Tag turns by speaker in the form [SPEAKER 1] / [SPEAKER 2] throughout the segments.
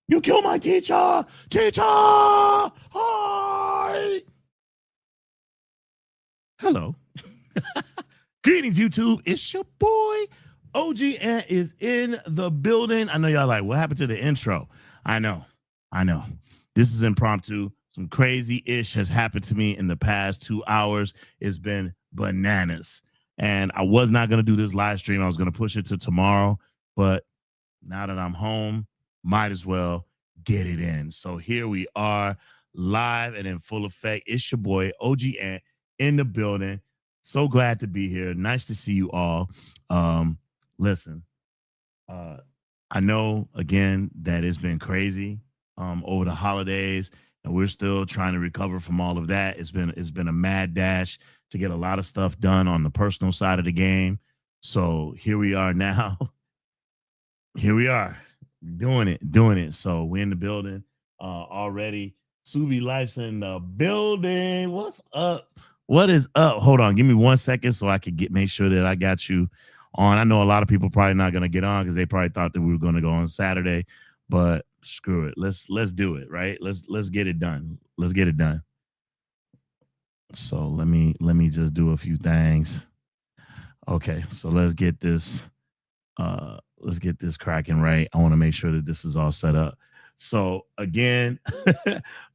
[SPEAKER 1] You killed my teacher. Teacher. Hi. Hello. Greetings, YouTube. It's your boy, OG Ant is in the building. I know y'all like, what happened to the intro? I know. This is impromptu. Some crazy ish has happened to me in the past 2 hours. It's been bananas. And I was not going to do this live stream. I was going to push it to tomorrow. But now that I'm home, might as well get it in. So here we are, live and in full effect. It's your boy, OG Ant, in the building. So glad to be here. Nice to see you all. Listen, I know again that it's been crazy over the holidays, and we're still trying to recover from all of that. It's been a mad dash to get a lot of stuff done on the personal side of the game. So here we are now. Here we are doing it. So we're in the building already. Subi Life's in the building. What's up? What is up? Hold on. Give me 1 second so I could make sure that I got you on. I know a lot of people probably not going to get on because they probably thought that we were going to go on Saturday, but screw it. Let's do it, right? Let's get it done. Let's get it done. So let me just do a few things. Okay, so let's get this cracking right. I want to make sure that this is all set up. So again,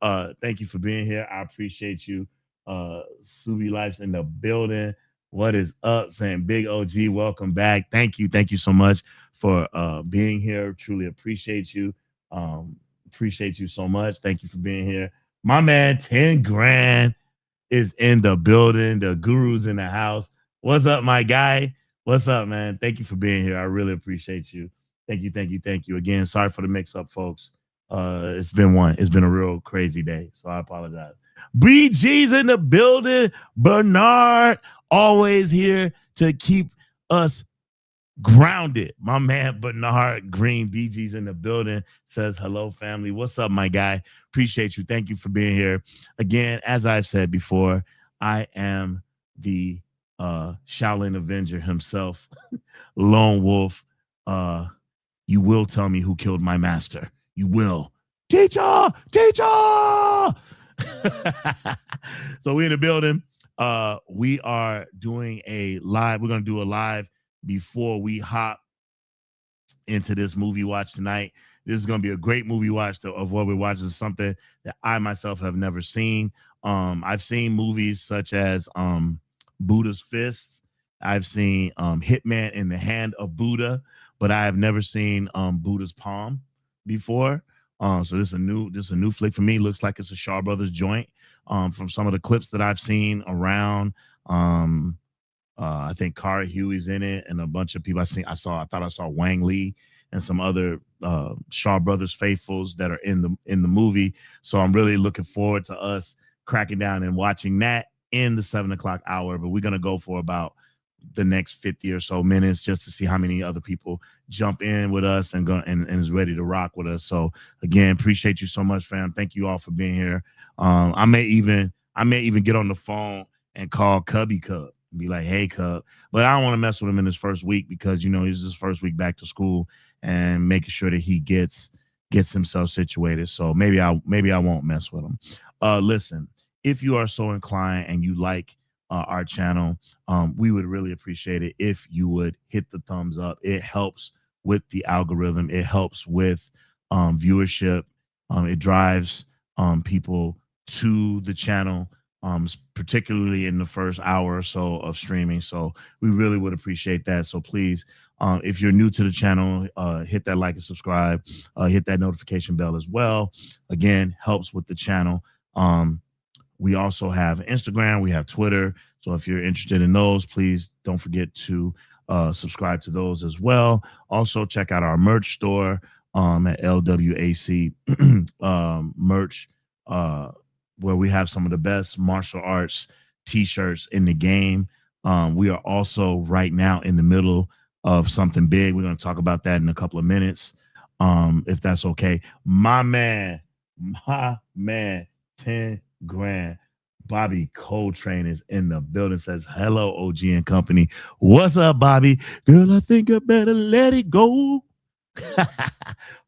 [SPEAKER 1] thank you for being here. I appreciate you. Subi Life's in the building. What is up? Saying Big OG, welcome back. Thank you so much for being here. Truly appreciate you. Appreciate you so much. Thank you for being here. My man 10 grand is in the building. The guru's in the house. What's up, my guy? What's up, man? Thank you for being here. I really appreciate you. Thank you. Again, sorry for the mix-up, folks. It's been a real crazy day, so I apologize. BG's in the building. Bernard, always here to keep us grounded. My man Bernard Green, BG's in the building, says hello, family. What's up, my guy? Appreciate you. Thank you for being here. Again, as I've said before, I am the Shaolin Avenger himself, Lone Wolf. You will tell me who killed my master. You will. Teacher! So we're in the building. We are doing a live. We're going to do a live before we hop into this movie watch tonight. This is going to be a great movie watch of what we're watching. Something that I myself have never seen. I've seen movies such as Buddha's Fist. I've seen Hitman in the Hand of Buddha, but I have never seen Buddha's Palm before. So this is a new flick for me. Looks like it's a Shaw Brothers joint. From some of the clips that I've seen around, I think Cara Huey's in it, and a bunch of people I thought I saw Wang Lee and some other Shaw Brothers faithfuls that are in the movie. So I'm really looking forward to us cracking down and watching that in the 7 o'clock hour. But we're gonna go for about the next 50 or so minutes just to see how many other people jump in with us and is ready to rock with us. So again, appreciate you so much, fam. Thank you all for being here. I may even get on the phone and call Cubby Cub and be like, hey, Cub. But I don't want to mess with him in his first week because, he's his first week back to school and making sure that he gets himself situated. So maybe I won't mess with him. Listen, if you are so inclined and you like our channel, we would really appreciate it if you would hit the thumbs up. It helps with the algorithm. It helps with viewership. It drives people to the channel, particularly in the first hour or so of streaming. So we really would appreciate that. So please, if you're new to the channel, hit that like and subscribe, hit that notification bell as well. Again, helps with the channel. We also have Instagram, we have Twitter. So if you're interested in those, please don't forget to subscribe to those as well. Also, check out our merch store at LWAC merch, where we have some of the best martial arts t-shirts in the game. We are also right now in the middle of something big. We're going to talk about that in a couple of minutes, if that's okay. My man, 10 grand. Bobby Coltrane is in the building, says hello, OG and company. What's up, Bobby? Girl, I think I better let it go.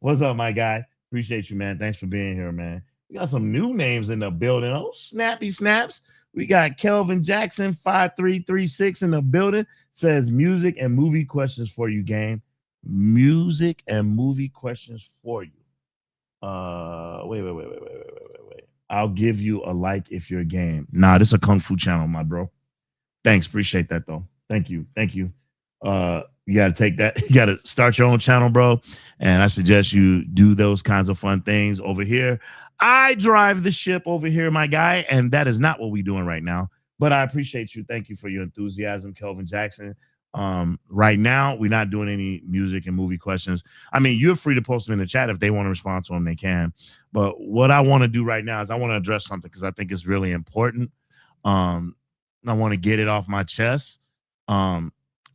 [SPEAKER 1] What's up, my guy? Appreciate you, man. Thanks for being here, man. We got some new names in the building. Oh, snappy snaps. We got Kelvin Jackson 5336 in the building. Says music and movie questions for you, game. Music and movie questions for you. Wait. I'll give you a like if you're a game. Nah, this is a kung fu channel, my bro. Thanks. Appreciate that though. Thank you. You got to take that. You got to start your own channel, bro. And I suggest you do those kinds of fun things over here. I drive the ship over here, my guy, and that is not what we're doing right now. But I appreciate you. Thank you for your enthusiasm, Kelvin Jackson. Right now, we're not doing any music and movie questions. I mean, you're free to post them in the chat. If they want to respond to them, they can. But what I want to do right now is I want to address something because I think it's really important. I want to get it off my chest.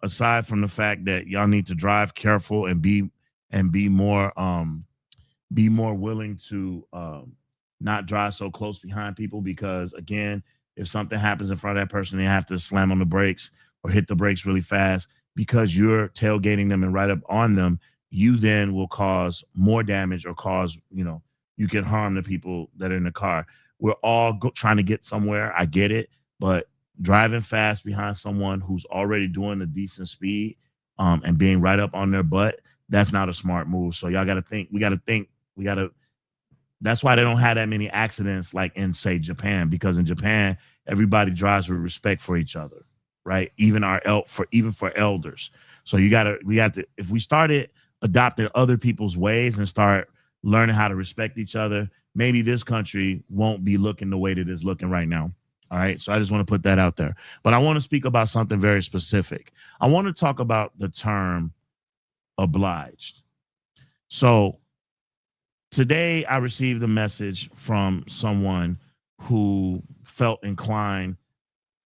[SPEAKER 1] Aside from the fact that y'all need to drive careful and be more willing to not drive so close behind people, because again, if something happens in front of that person, they have to slam on the brakes or hit the brakes really fast because you're tailgating them and right up on them. You then will cause more damage or cause, you can harm the people that are in the car. We're all trying to get somewhere. I get it, but driving fast behind someone who's already doing a decent speed and being right up on their butt, that's not a smart move. So y'all got to think. That's why they don't have that many accidents like in, say, Japan, because in Japan, everybody drives with respect for each other, right? Even for elders. So we have to, if we started adopting other people's ways and start learning how to respect each other, maybe this country won't be looking the way that it's looking right now. All right. So I just want to put that out there. But I want to speak about something very specific. I want to talk about the term obliged. So today I received a message from someone who felt inclined,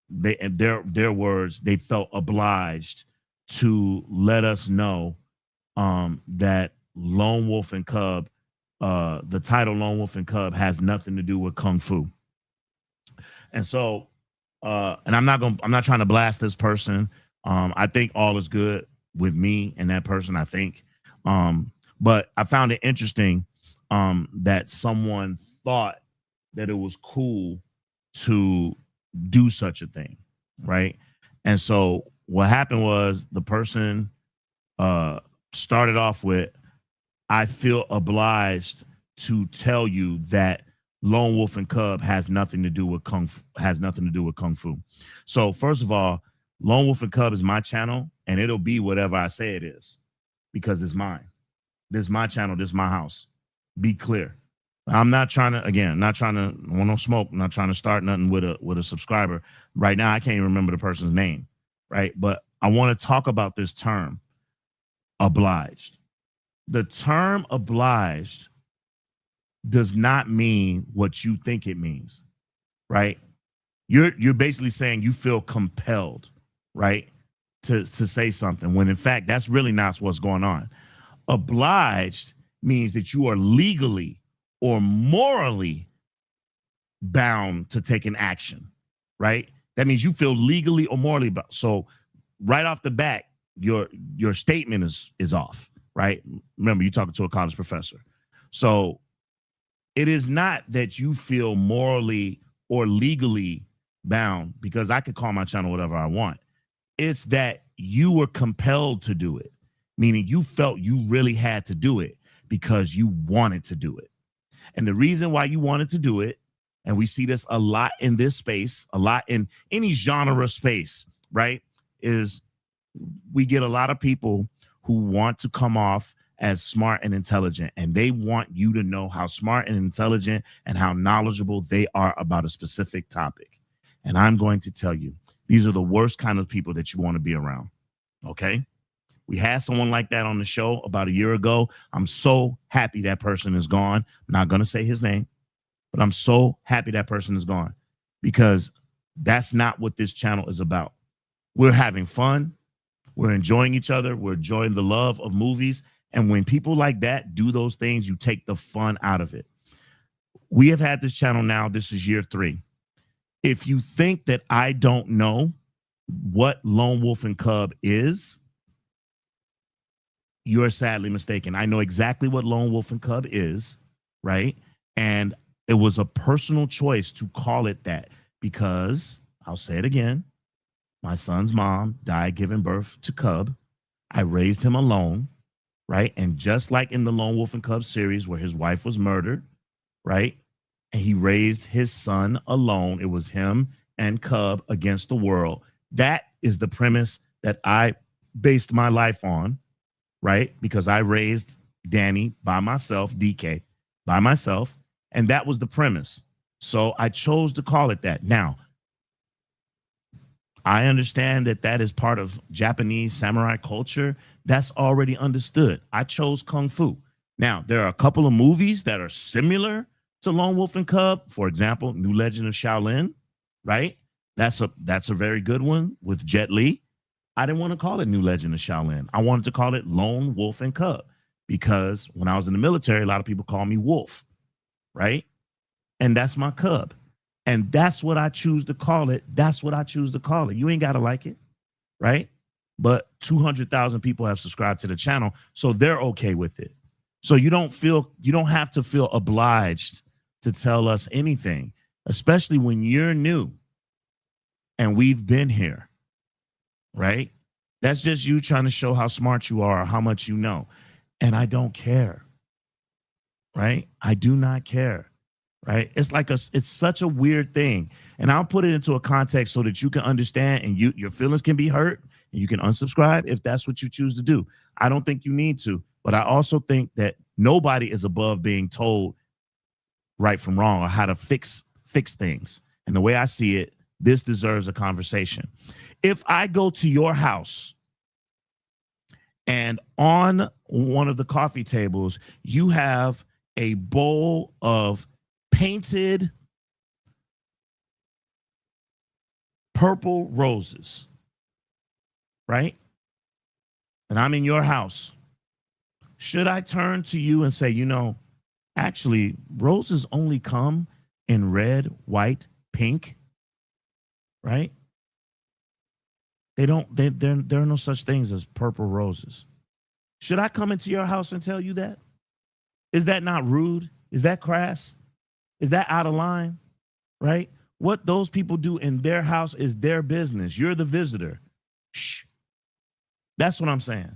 [SPEAKER 1] their words, they felt obliged to let us know that Lone Wolf and Cub, the title Lone Wolf and Cub, has nothing to do with Kung Fu. And so, and I'm not trying to blast this person. I think all is good with me and that person, I think. But I found it interesting that someone thought that it was cool to do such a thing, right? And so what happened was the person started off with, I feel obliged to tell you that Lone Wolf and Cub has nothing to do with Kung Fu. So first of all, Lone Wolf and Cub is my channel, and it'll be whatever I say it is, because it's mine. This is my channel. This is my house. Be clear. I'm not trying to want no smoke. I'm not trying to start nothing with a subscriber. Right now, I can't even remember the person's name, right? But I want to talk about this term, obliged. The term obliged does not mean what you think it means, right? You're basically saying you feel compelled, right, to say something, when in fact that's really not what's going on. Obliged means that you are legally or morally bound to take an action, right? That means you feel legally or morally bound. So right off the bat, your statement is off, right? Remember, you're talking to a college professor. So it is not that you feel morally or legally bound, because I could call my channel whatever I want. It's that you were compelled to do it, meaning you felt you really had to do it because you wanted to do it. And the reason why you wanted to do it, and we see this a lot in this space, a lot in any genre space, right, is we get a lot of people who want to come off as smart and intelligent, and they want you to know how smart and intelligent and how knowledgeable they are about a specific topic. And I'm going to tell you, these are the worst kind of people that you want to be around. Okay. We had someone like that on the show about a year ago. I'm so happy that person is gone. I'm not going to say his name, but I'm so happy that person is gone, because that's not what this channel is about. We're having fun. We're enjoying each other. We're enjoying the love of movies. And when people like that do those things, you take the fun out of it. We have had this channel now. This is year 3. If you think that I don't know what Lone Wolf and Cub is, you're sadly mistaken. I know exactly what Lone Wolf and Cub is, right? And it was a personal choice to call it that because I'll say it again. My son's mom died giving birth to Cub. I raised him alone, right? And just like in the Lone Wolf and Cub series where his wife was murdered, right? And he raised his son alone. It was him and Cub against the world. That is the premise that I based my life on, right? Because I raised Danny by myself, DK by myself, and that was the premise. So I chose to call it that. Now, I understand that that is part of Japanese samurai culture. That's already understood. I chose Kung Fu. Now, there are a couple of movies that are similar to Lone Wolf and Cub. For example, New Legend of Shaolin, right? That's a very good one with Jet Li. I didn't want to call it New Legend of Shaolin. I wanted to call it Lone Wolf and Cub because when I was in the military, a lot of people call me Wolf, right? And that's my cub. And that's what I choose to call it. That's what I choose to call it. You ain't got to like it, right? But 200,000 people have subscribed to the channel, so they're okay with it. So you don't have to feel obliged to tell us anything, especially when you're new and we've been here, right? That's just you trying to show how smart you are or how much you know. And I don't care, right? I do not care, right? It's such a weird thing. And I'll put it into a context so that you can understand and your feelings can be hurt and you can unsubscribe if that's what you choose to do. I don't think you need to, but I also think that nobody is above being told right from wrong or how to fix things. And the way I see it, this deserves a conversation. If I go to your house and on one of the coffee tables, you have a bowl of painted purple roses, right? And I'm in your house. Should I turn to you and say, actually, roses only come in red, white, pink, right? There are no such things as purple roses. Should I come into your house and tell you that? Is that not rude? Is that crass? Is that out of line? Right? What those people do in their house is their business. You're the visitor. Shh. That's what I'm saying.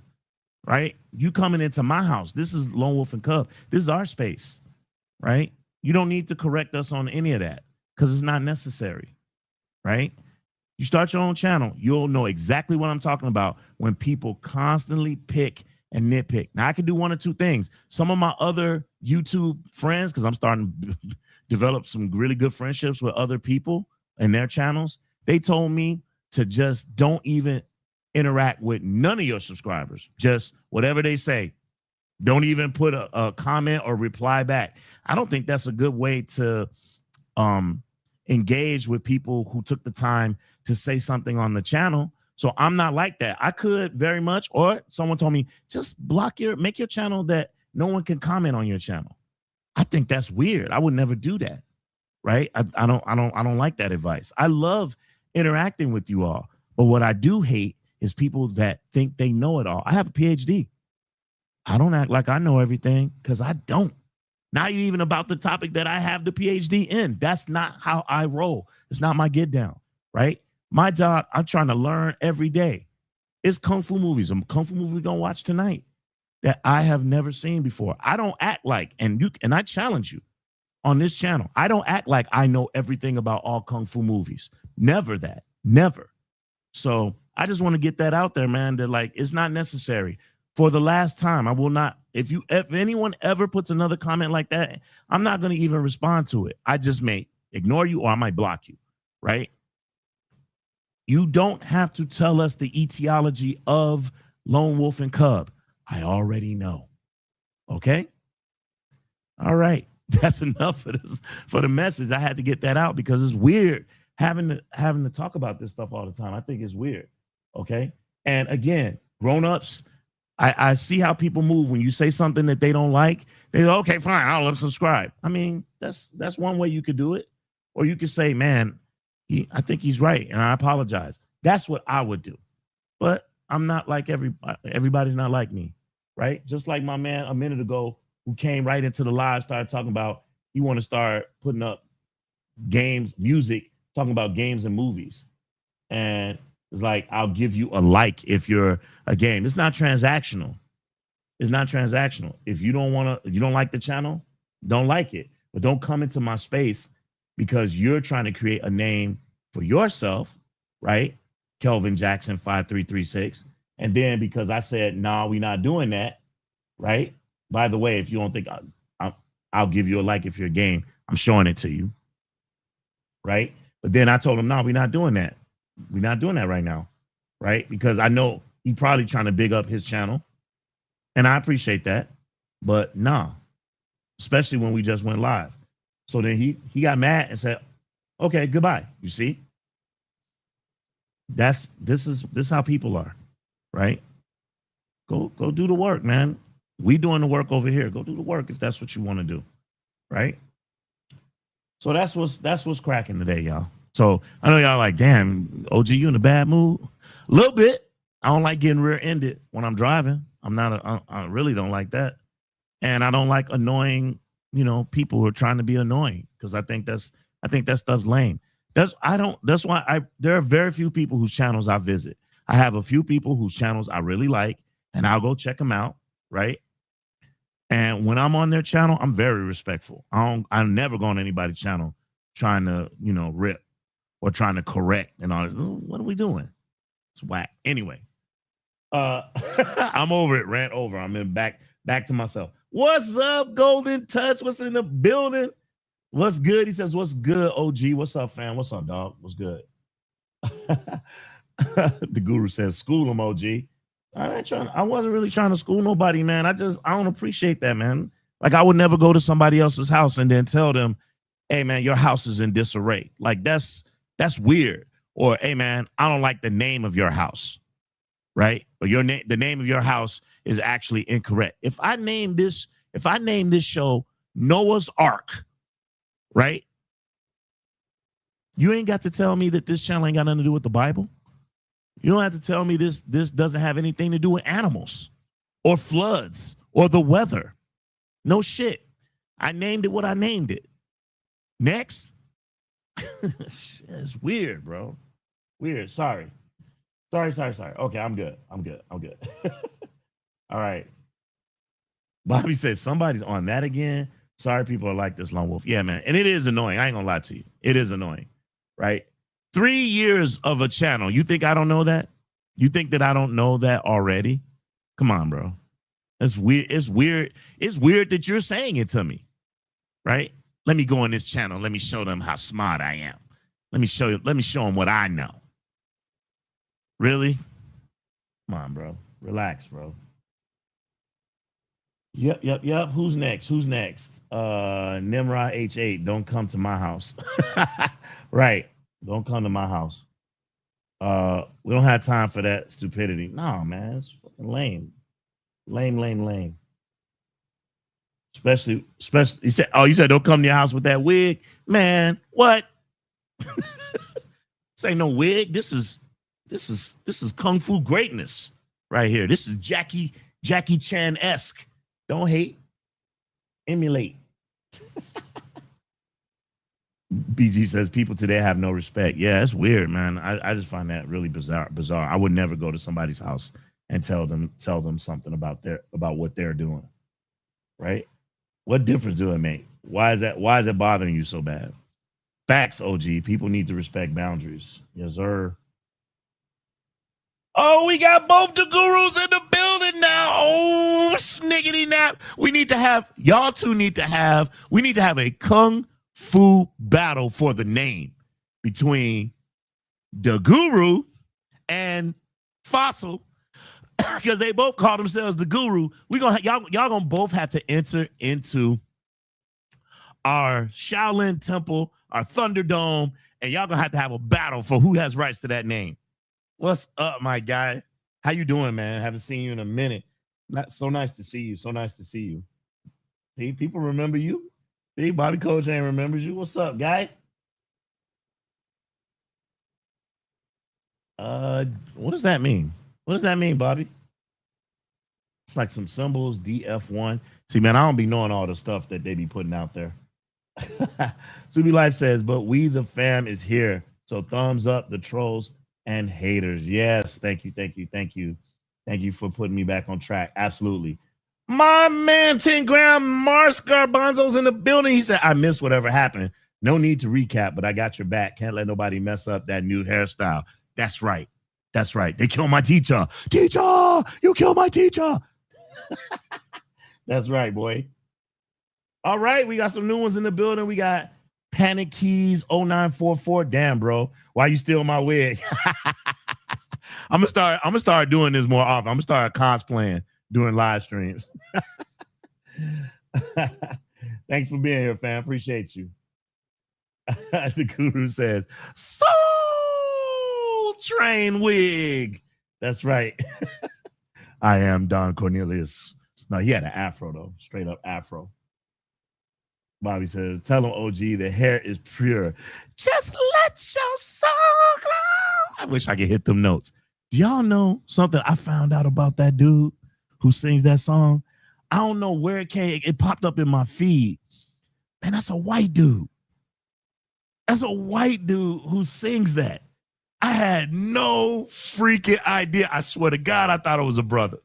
[SPEAKER 1] Right? You coming into my house. This is Lone Wolf and Cub. This is our space. Right? You don't need to correct us on any of that because it's not necessary. Right? You start your own channel, you'll know exactly what I'm talking about when people constantly pick and nitpick. Now, I can do one or two things. Some of my other YouTube friends, because I'm starting to develop some really good friendships with other people and their channels, they told me to just don't even interact with none of your subscribers. Just whatever they say. Don't even put a comment or reply back. I don't think that's a good way to engage with people who took the time to say something on the channel. So I'm not like that. I could very much, or someone told me, just make your channel that no one can comment on your channel. I think that's weird. I would never do that. Right? I don't like that advice. I love interacting with you all. But what I do hate is people that think they know it all. I have a PhD. I don't act like I know everything because I don't. Not even about the topic that I have the PhD in. That's not how I roll. It's not my get down, right? My job, I'm trying to learn every day. It's Kung Fu movies. A Kung Fu movie we're going to watch tonight that I have never seen before. I don't act like, and I challenge you on this channel, I don't act like I know everything about all Kung Fu movies. Never that. Never. So I just want to get that out there, man, that like, it's not necessary. For the last time, I will not, if anyone ever puts another comment like that, I'm not going to even respond to it. I just may ignore you or I might block you, right? You don't have to tell us the etiology of Lone Wolf and Cub. I already know. Okay? All right. That's enough for the message. I had to get that out because it's weird having to talk about this stuff all the time. I think it's weird. Okay? And again, grown-ups, I see how people move when you say something that they don't like. They go, okay, fine, I'll unsubscribe. I mean, that's one way you could do it. Or you could say, man, I think he's right, and I apologize. That's what I would do. But I'm not like everybody's not like me, right? Just like my man a minute ago who came right into the live, started talking about he want to start putting up games, music, talking about games and movies. And it's like, I'll give you a like if you're a game. It's not transactional. It's not transactional. If you don't want to, you don't like the channel, don't like it. But don't come into my space because you're trying to create a name for yourself, right? Kelvin Jackson 5336. And then because I said, nah, we're not doing that, right? By the way, if you don't think I'll give you a like if you're a game, I'm showing it to you, right? But then I told him, no, we're not doing that. We're not doing that right now, right? Because I know he probably trying to big up his channel, and I appreciate that. But nah, especially when we just went live. So then he got mad and said, "Okay, goodbye." You see, this is how people are, right? Go do the work, man. We doing the work over here. Go do the work if that's what you want to do, right? So that's what's cracking today, y'all. So I know y'all like, damn, OG, you in a bad mood? A little bit. I don't like getting rear-ended when I'm driving. I really don't like that. And I don't like annoying, people who are trying to be annoying because I think that stuff's lame. That's why there are very few people whose channels I visit. I have a few people whose channels I really like, and I'll go check them out, right? And when I'm on their channel, I'm very respectful. I'm never go on anybody's channel trying to, rip or trying to correct and all this. What are we doing? It's whack. Anyway, I'm over it. Rant over. I'm in back to myself. What's up, Golden Touch? What's in the building? What's good? He says, what's good, OG? What's up, fam? What's up, dog? What's good? The guru says, school him, OG. I wasn't really trying to school nobody, man. I don't appreciate that, man. Like, I would never go to somebody else's house and then tell them, hey, man, your house is in disarray. Like, that's weird. Or, hey, man, I don't like the name of your house, right? Or the name of your house is actually incorrect. If I name this show Noah's Ark, right? You ain't got to tell me that this channel ain't got nothing to do with the Bible. You don't have to tell me this doesn't have anything to do with animals or floods or the weather. No shit. I named it what I named it. Next. It's weird, bro. Weird. Sorry. Okay, I'm good. All right. Bobby says somebody's on that again. Sorry, people are like this, Lone Wolf. Yeah, man. And it is annoying. I ain't gonna lie to you. It is annoying, right? 3 years of a channel. You think I don't know that? You think that I don't know that already? Come on, bro. That's weird. It's weird. It's weird that you're saying it to me, right? Let me go on this channel. Let me show them how smart I am. Let me show them what I know. Really? Come on, bro. Relax, bro. Yep. Who's next? Nimrod H8. Don't come to my house. Right. Don't come to my house. We don't have time for that stupidity. No, man, it's fucking lame. Lame. Especially, you said don't come to your house with that wig. Man, what? This ain't no wig. This is kung fu greatness right here. This is Jackie Chan-esque. Don't hate. Emulate. BG says people today have no respect. Yeah, it's weird, man. I just find that really bizarre. I would never go to somebody's house and tell them something about what they're doing. Right? What difference do it make? Why is it bothering you so bad? Facts, OG. People need to respect boundaries. Yes, sir. Oh, we got both the gurus in the building now. Oh, sniggity nap. We need to have a kung fu battle for the name between the guru and Fossil because they both call themselves the guru. Y'all gonna both have to enter into our Shaolin Temple, our Thunderdome, and y'all gonna have a battle for who has rights to that name. What's up, my guy? How you doing, man? Haven't seen you in a minute. So nice to see you. See, people remember you. See, Bobby Coach ain't remembers you. What's up, guy? What does that mean? What does that mean, Bobby? It's like some symbols, DF1. See, man, I don't be knowing all the stuff that they be putting out there. Subi Life says, but we the fam is here. So thumbs up the trolls and haters. Yes, thank you, thank you, thank you. Thank you for putting me back on track. Absolutely. My man, 10 gram Mars Garbanzo's in the building. He said, I missed whatever happened. No need to recap, but I got your back. Can't let nobody mess up that new hairstyle. That's right. That's right. They killed my teacher. Teacher, you killed my teacher. That's right, boy. All right, we got some new ones in the building. We got Panic Keys 0944. Damn, bro. Why you steal my wig? I'm gonna start doing this more often. I'm gonna start cosplaying, doing live streams. Thanks for being here, fam. Appreciate you. The guru says, Soul Train wig. That's right. I am Don Cornelius. No, he had an afro, though. Straight up afro. Bobby says, tell him, OG, the hair is pure. Just let your soul glow. I wish I could hit them notes. Do y'all know something I found out about that dude who sings that song? I don't know where it came. It popped up in my feed. Man, that's a white dude. That's a white dude who sings that. I had no freaking idea. I swear to God, I thought it was a brother.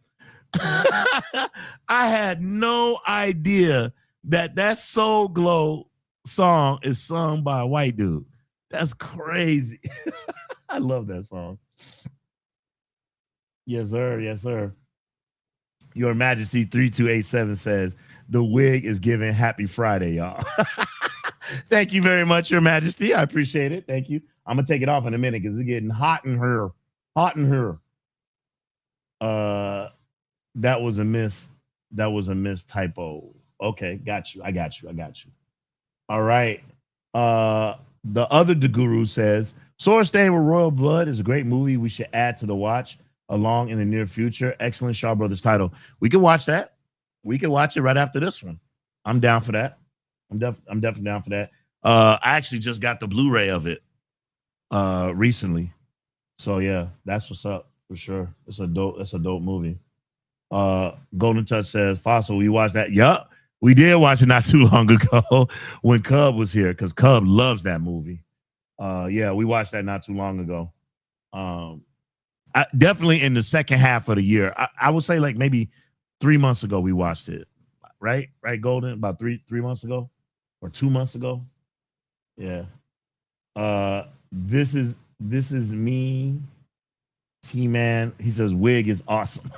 [SPEAKER 1] I had no idea that Soul Glow song is sung by a white dude. That's crazy. I love that song. Yes, sir. Yes, sir. Your Majesty 3287 says, the wig is giving happy Friday, y'all. Thank you very much, Your Majesty. I appreciate it. Thank you. I'm going to take it off in a minute because it's getting hot in here. Hot in here. That was a miss. That was a miss typo. Okay, got you. I got you. All right. The other Guru says, Sword Stained with Royal Blood is a great movie we should add to the watch along in the near future. Excellent Shaw Brothers title. We can watch that. We can watch it right after this one. I'm down for that. I'm definitely down for that. I actually just got the Blu-ray of it recently. So yeah, that's what's up for sure. It's a dope movie. Golden Touch says, Fossil, we watched that. Yup. We did watch it not too long ago when Cub was here because Cub loves that movie. Yeah, we watched that not too long ago. Definitely in the second half of the year. I would say like maybe 3 months ago we watched it. Right, Golden? About three months ago or 2 months ago. Yeah. This is me, T-Man. He says wig is awesome.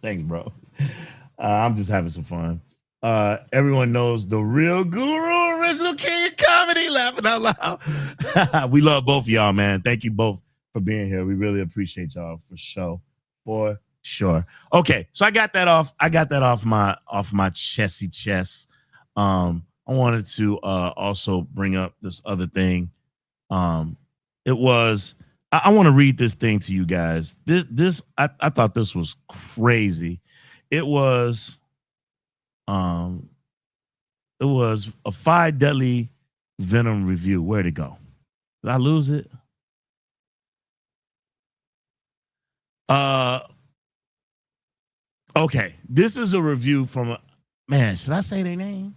[SPEAKER 1] Thanks, bro. I'm just having some fun. Everyone knows the real guru, original king of comedy, laughing out loud. We love both of y'all, man. Thank you both for being here. We really appreciate y'all for sure. Okay, so I got that off my chesty chest. I wanted to also bring up this other thing. It was I want to read this thing to you guys. I thought this was crazy. It was a 5 Deadly Venom review. Where'd it go? Did I lose it? Okay, this is a review from man. Should I say their name?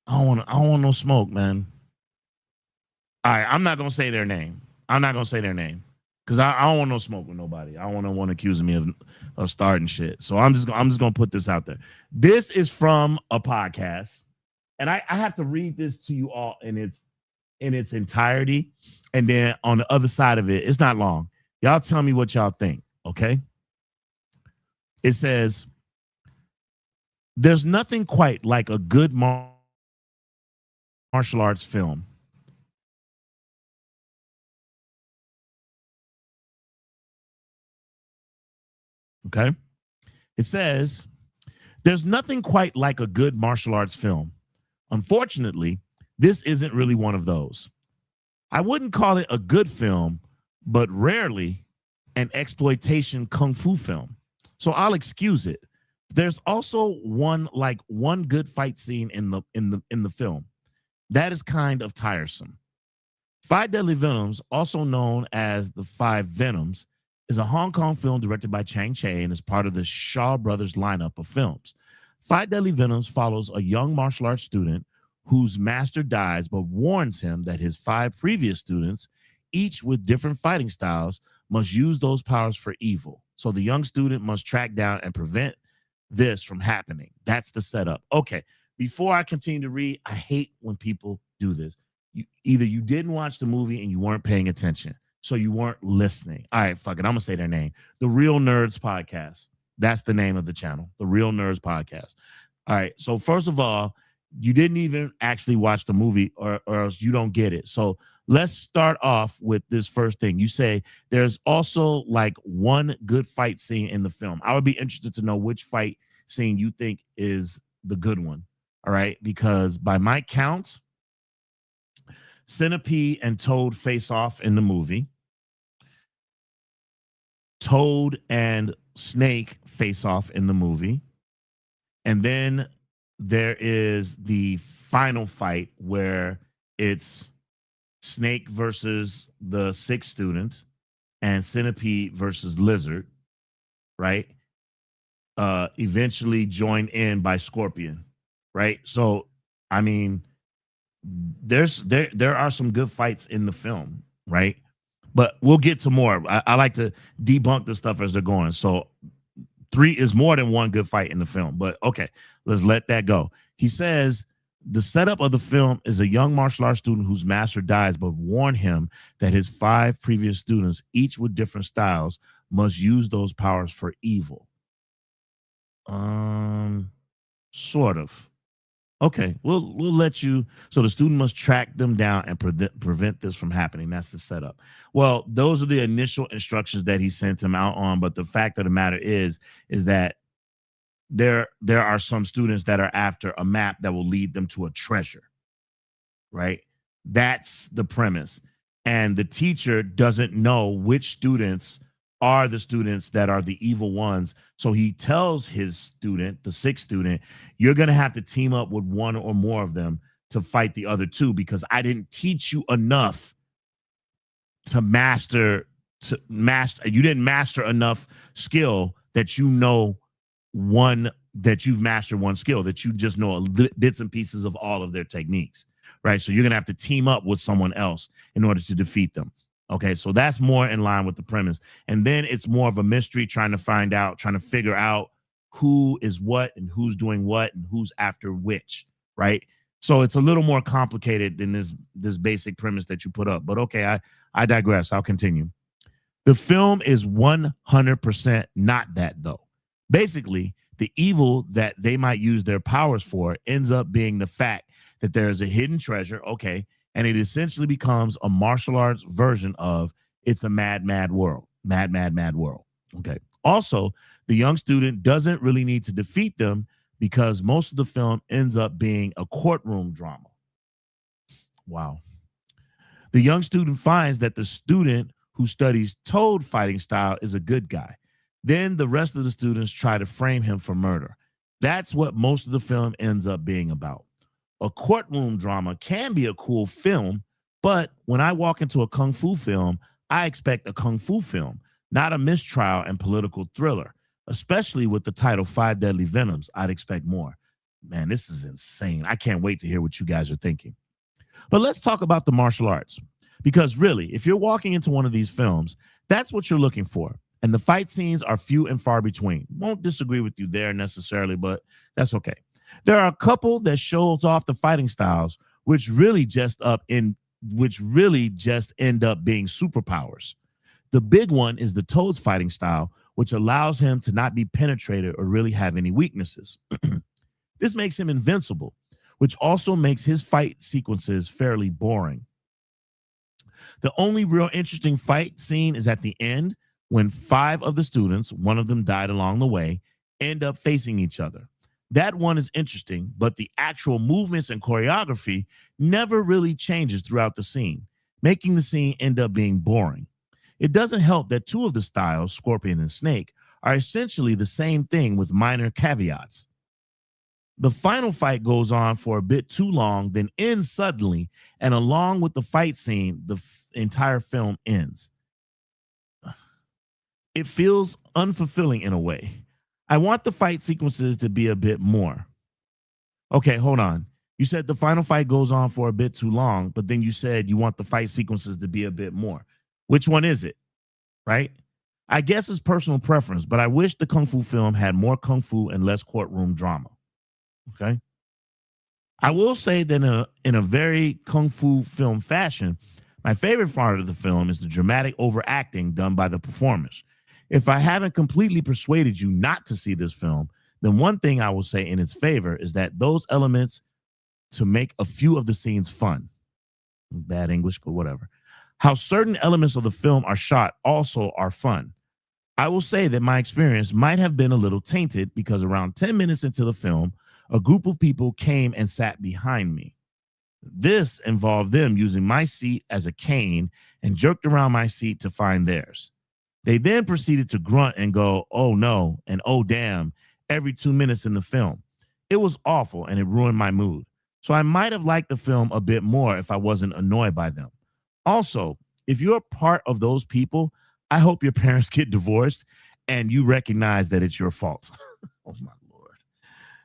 [SPEAKER 1] I don't want no smoke, man. All right, I'm not gonna say their name. Because I don't want no smoke with nobody. I don't want no one accusing me of starting shit. So I'm just gonna put this out there. This is from a podcast, and I have to read this to you all in its entirety, and then on the other side of it, it's not long. Y'all tell me what y'all think, okay? It says, there's nothing quite like a good martial arts film. Okay? It says, there's nothing quite like a good martial arts film. Unfortunately, this isn't really one of those. I wouldn't call it a good film, but rarely an exploitation kung fu film. So I'll excuse it. There's also one good fight scene in the film. That is kind of tiresome. 5 Deadly Venoms, also known as the 5 Venoms, is a Hong Kong film directed by Chang Cheh and is part of the Shaw Brothers lineup of films. Five Deadly Venoms follows a young martial arts student whose master dies but warns him that his five previous students, each with different fighting styles, must use those powers for evil. So the young student must track down and prevent this from happening. That's the setup. Okay, before I continue to read, I hate when people do this. Either you didn't watch the movie and you weren't paying attention, so you weren't listening. All right, fuck it. I'm gonna say their name. The Real Nerds Podcast. That's the name of the channel. The Real Nerds Podcast. All right. So first of all, you didn't even actually watch the movie, or else you don't get it. So let's start off with this first thing. You say there's also like one good fight scene in the film. I would be interested to know which fight scene you think is the good one. All right. Because by my count, Centipede and Toad face off in the movie. Toad and Snake face off in the movie. And then there is the final fight where it's Snake versus the sixth student and Centipede versus Lizard, right? Eventually joined in by Scorpion, right? So, I mean, there are some good fights in the film, right? But we'll get to more. I like to debunk the stuff as they're going. So 3 is more than one good fight in the film. But okay, let's let that go. He says the setup of the film is a young martial arts student whose master dies, but warn him that his 5 previous students, each with different styles, must use those powers for evil. Sort of. Okay, we'll let you. So the student must track them down and prevent this from happening. That's the setup. Well, those are the initial instructions that he sent him out on. But the fact of the matter is that there are some students that are after a map that will lead them to a treasure. Right? That's the premise. And the teacher doesn't know which students are the students that are the evil ones. So he tells his student, the sixth student, you're going to have to team up with one or more of them to fight the other 2 because I didn't teach you enough to master. You didn't master enough skill that you know that you've mastered one skill, that you just know bits and pieces of all of their techniques, right? So you're going to have to team up with someone else in order to defeat them. Okay, so that's more in line with the premise. And then it's more of a mystery, trying to figure out who is what and who's doing what and who's after which, right? So it's a little more complicated than this basic premise that you put up. But okay, I digress. I'll continue. The film is 100% not that, though. Basically, the evil that they might use their powers for ends up being the fact that there is a hidden treasure, okay, and it essentially becomes a martial arts version of It's a Mad, Mad World. Mad, Mad, Mad World. Okay. Also, the young student doesn't really need to defeat them because most of the film ends up being a courtroom drama. Wow. The young student finds that the student who studies Toad fighting style is a good guy. Then the rest of the students try to frame him for murder. That's what most of the film ends up being about. A courtroom drama can be a cool film, but when I walk into a kung fu film, I expect a kung fu film, not a mistrial and political thriller. Especially with the title 5 Deadly Venoms, I'd expect more. Man, this is insane. I can't wait to hear what you guys are thinking. But let's talk about the martial arts. Because really, if you're walking into one of these films, that's what you're looking for. And the fight scenes are few and far between. Won't disagree with you there necessarily, but that's okay. There are a couple that shows off the fighting styles, which really just end up being superpowers. The big one is the Toad's fighting style, which allows him to not be penetrated or really have any weaknesses. This makes him invincible, which also makes his fight sequences fairly boring. The only real interesting fight scene is at the end when 5 of the students, one of them died along the way, end up facing each other. That one is interesting, but the actual movements and choreography never really changes throughout the scene, making the scene end up being boring. It doesn't help that 2 of the styles, Scorpion and Snake, are essentially the same thing with minor caveats. The final fight goes on for a bit too long, then ends suddenly, and along with the fight scene, the entire film ends. it feels unfulfilling in a way. I want the fight sequences to be a bit more. Okay, hold on. You said the final fight goes on for a bit too long, but then you said you want the fight sequences to be a bit more. Which one is it? Right? I guess it's personal preference, but I wish the kung fu film had more kung fu and less courtroom drama. Okay. I will say that in a very kung fu film fashion, my favorite part of the film is the dramatic overacting done by the performers. If I haven't completely persuaded you not to see this film, then one thing I will say in its favor is that those elements to make a few of the scenes fun. Bad English, but whatever. How certain elements of the film are shot also are fun. I will say that my experience might have been a little tainted because around 10 minutes into the film, a group of people came and sat behind me. This involved them using my seat as a cane and jerked around my seat to find theirs. They then proceeded to grunt and go, oh no, and oh damn, every 2 minutes in the film. It was awful and it ruined my mood. So I might have liked the film a bit more if I wasn't annoyed by them. Also, if you're part of those people, I hope your parents get divorced and you recognize that it's your fault. Oh my Lord.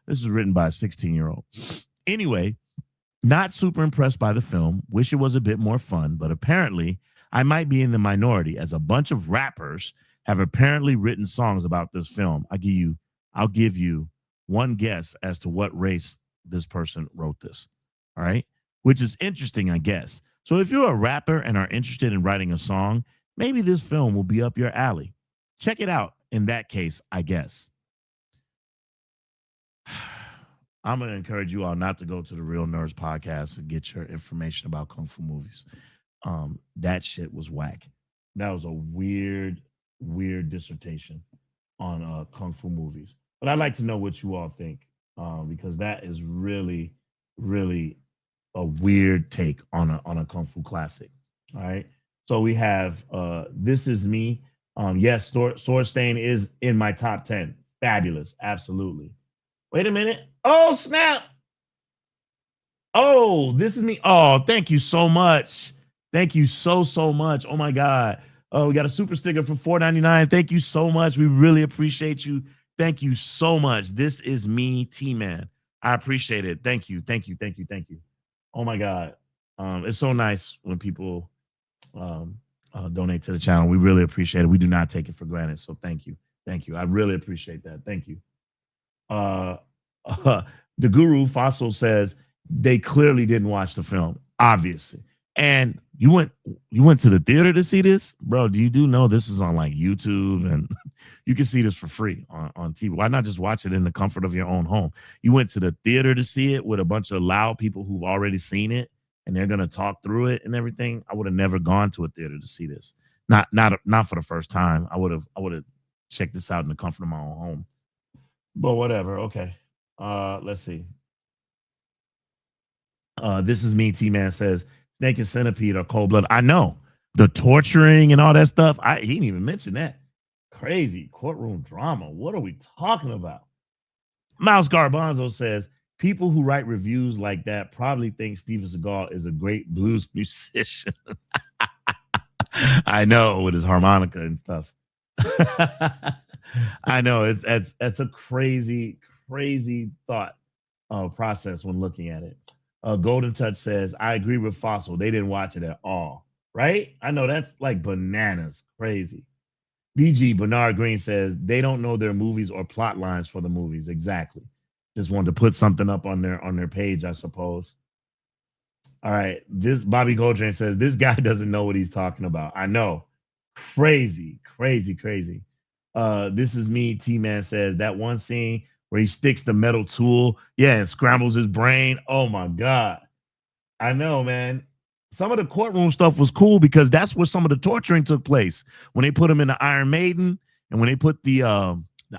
[SPEAKER 1] This is written by a 16-year-old. Anyway, not super impressed by the film. Wish it was a bit more fun, but apparently I might be in the minority as a bunch of rappers have apparently written songs about this film. I'll give you one guess as to what race this person wrote this. All right. Which is interesting, I guess. So if you're a rapper and are interested in writing a song, maybe this film will be up your alley. Check it out in that case, I guess. I'm going to encourage you all not to go to the Real Nerds podcast and get your information about Kung Fu movies. That shit was whack. That was a weird dissertation on Kung Fu movies. But I'd like to know what you all think because that is really, really a weird take on a Kung Fu classic. All right. So we have This Is Me. Yes, Sword Stain is in my top 10. Fabulous. Absolutely. Wait a minute. Oh, snap. Oh, This Is Me. Oh, thank you so much. Thank you so much. Oh my God. Oh, we got a super sticker for $4.99. Thank you so much. We really appreciate you. Thank you so much. This is me, T-Man. I appreciate it. Thank you. Oh my God. It's so nice when people donate to the channel. We really appreciate it. We do not take it for granted. So thank you. I really appreciate that. Thank you. The Guru Fossil says they clearly didn't watch the film, obviously. And you went to the theater to see this, bro. Do know this is on like YouTube and you can see this for free on TV? Why not just watch it in the comfort of your own home? You went to the theater to see it with a bunch of loud people who've already seen it and they're gonna talk through it and everything. I would have never gone to a theater to see this. Not for the first time. I would have checked this out in the comfort of my own home. But whatever. Okay. Let's see. This is me. T-Man says Snake and Centipede are cold blood. I know the torturing and all that stuff. He didn't even mention that. Crazy courtroom drama. What are we talking about? Mouse Garbanzo says people who write reviews like that probably think Steven Seagal is a great blues musician. I know, with his harmonica and stuff. I know that's a crazy thought process when looking at it. Golden Touch says, I agree with Fossil. They didn't watch it at all. Right? I know that's like bananas. Crazy. BG Bernard Green says they don't know their movies or plot lines for the movies. Exactly. Just wanted to put something up on their page, I suppose. All right. This Bobby Coltrane says this guy doesn't know what he's talking about. I know. Crazy. This is me. T-Man says that one scene where he sticks the metal tool, and scrambles his brain. Oh my God. I know, man. Some of the courtroom stuff was cool because that's where some of the torturing took place. When they put him in the Iron Maiden and when they put the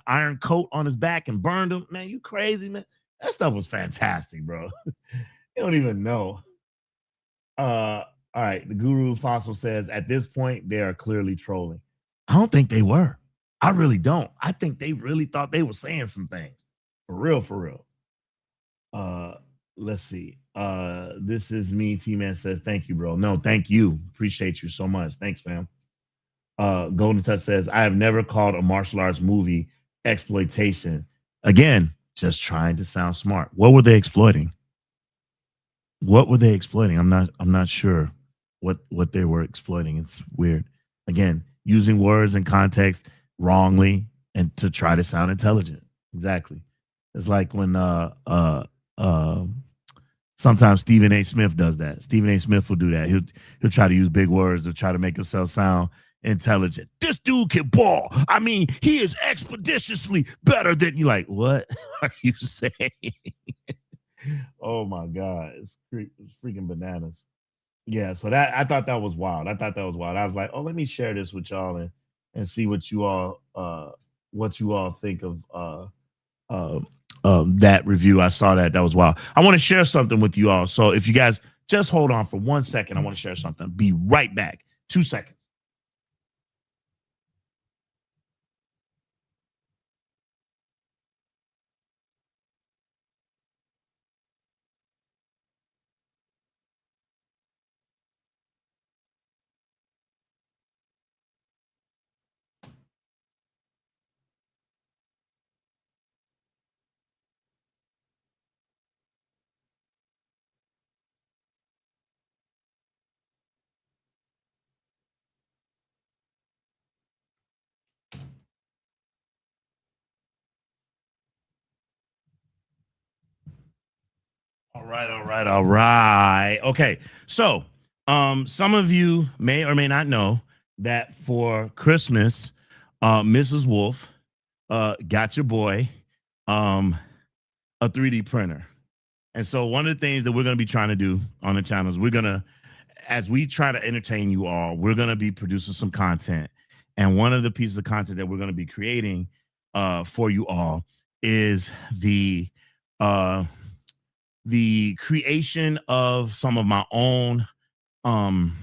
[SPEAKER 1] iron coat on his back and burned him. Man, you crazy, man. That stuff was fantastic, bro. You don't even know. All right. The Guru Fossil says at this point, they are clearly trolling. I don't think they were. I really don't. I think they really thought they were saying some things. For real. Let's see. This is me. T-Man says, thank you, bro. No, thank you. Appreciate you so much. Thanks, fam. Golden Touch says, I have never called a martial arts movie exploitation. Again, just trying to sound smart. What were they exploiting? What were they exploiting? I'm not sure what they were exploiting. It's weird. Again, using words and context wrongly and to try to sound intelligent. Exactly. It's like when uh sometimes Stephen A. Smith does that. Stephen A. Smith will do that. He'll try to use big words to try to make himself sound intelligent. This dude can ball. I mean, he is expeditiously better than you. Like, what are you saying? Oh my God. It's freaking bananas. Yeah, so that I thought that was wild. I thought that was wild. I was like, oh, let me share this with y'all and see what you all think of uh, that review. I saw that was wild. I want to share something with you all. So if you guys just hold on for 1 second, I want to share something. Be right back. 2 seconds. All right, all right, all right. Okay. So, some of you may or may not know that for Christmas, Mrs. Wolf got your boy um a 3D printer. And so one of the things that we're going to be trying to do on the channel is we're going to, as we try to entertain you all, we're going to be producing some content. And one of the pieces of content that we're going to be creating for you all is uh, the creation of some of my own, um,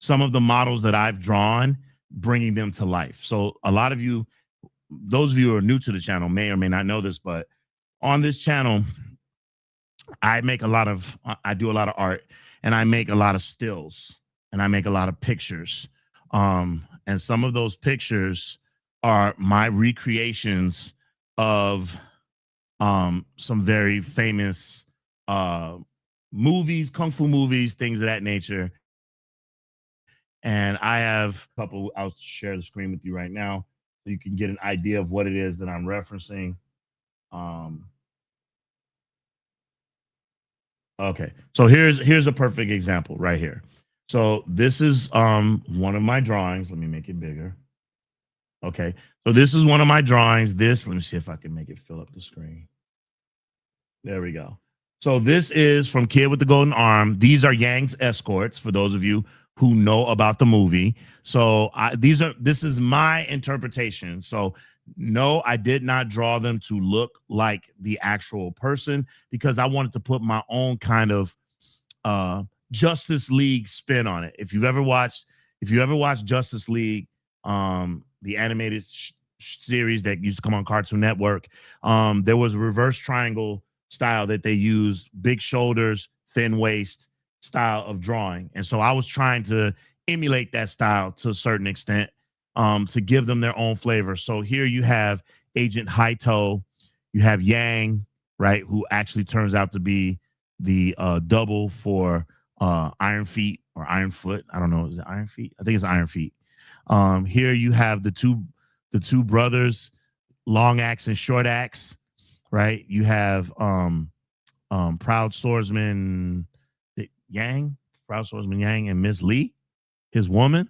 [SPEAKER 1] some of the models that I've drawn, bringing them to life. So a lot of you, those of you who are new to the channel may or may not know this, but on this channel, I do a lot of art and I make a lot of stills and I make a lot of pictures. And some of those pictures are my recreations of some very famous uh movies, kung fu movies, things of that nature. And I have a couple, I'll share the screen with you right now so you can get an idea of what it is that I'm referencing. Um Okay. So here's a perfect example right here. So this is one of my drawings. Let me make it bigger. Okay. So this is one of my drawings. Let me see if I can make it fill up the screen. There we go. So this is from Kid with the Golden Arm. These are Yang's escorts for those of you who know about the movie. So this is my interpretation. So no, I did not draw them to look like the actual person because I wanted to put my own kind of Justice League spin on it. If you ever watched Justice League, the animated series that used to come on Cartoon Network, there was a reverse triangle style that they used, big shoulders, thin waist style of drawing. And so I was trying to emulate that style to a certain extent, to give them their own flavor. So here you have Agent Haito, you have Yang, right, who actually turns out to be the double for Iron Feet or Iron Foot. I don't know, is it Iron Feet? I think it's Iron Feet. Here you have the two brothers, Long Axe and Short Axe, right? You have Proud Swordsman Yang, Proud Swordsman Yang, and Miss Lee, his woman.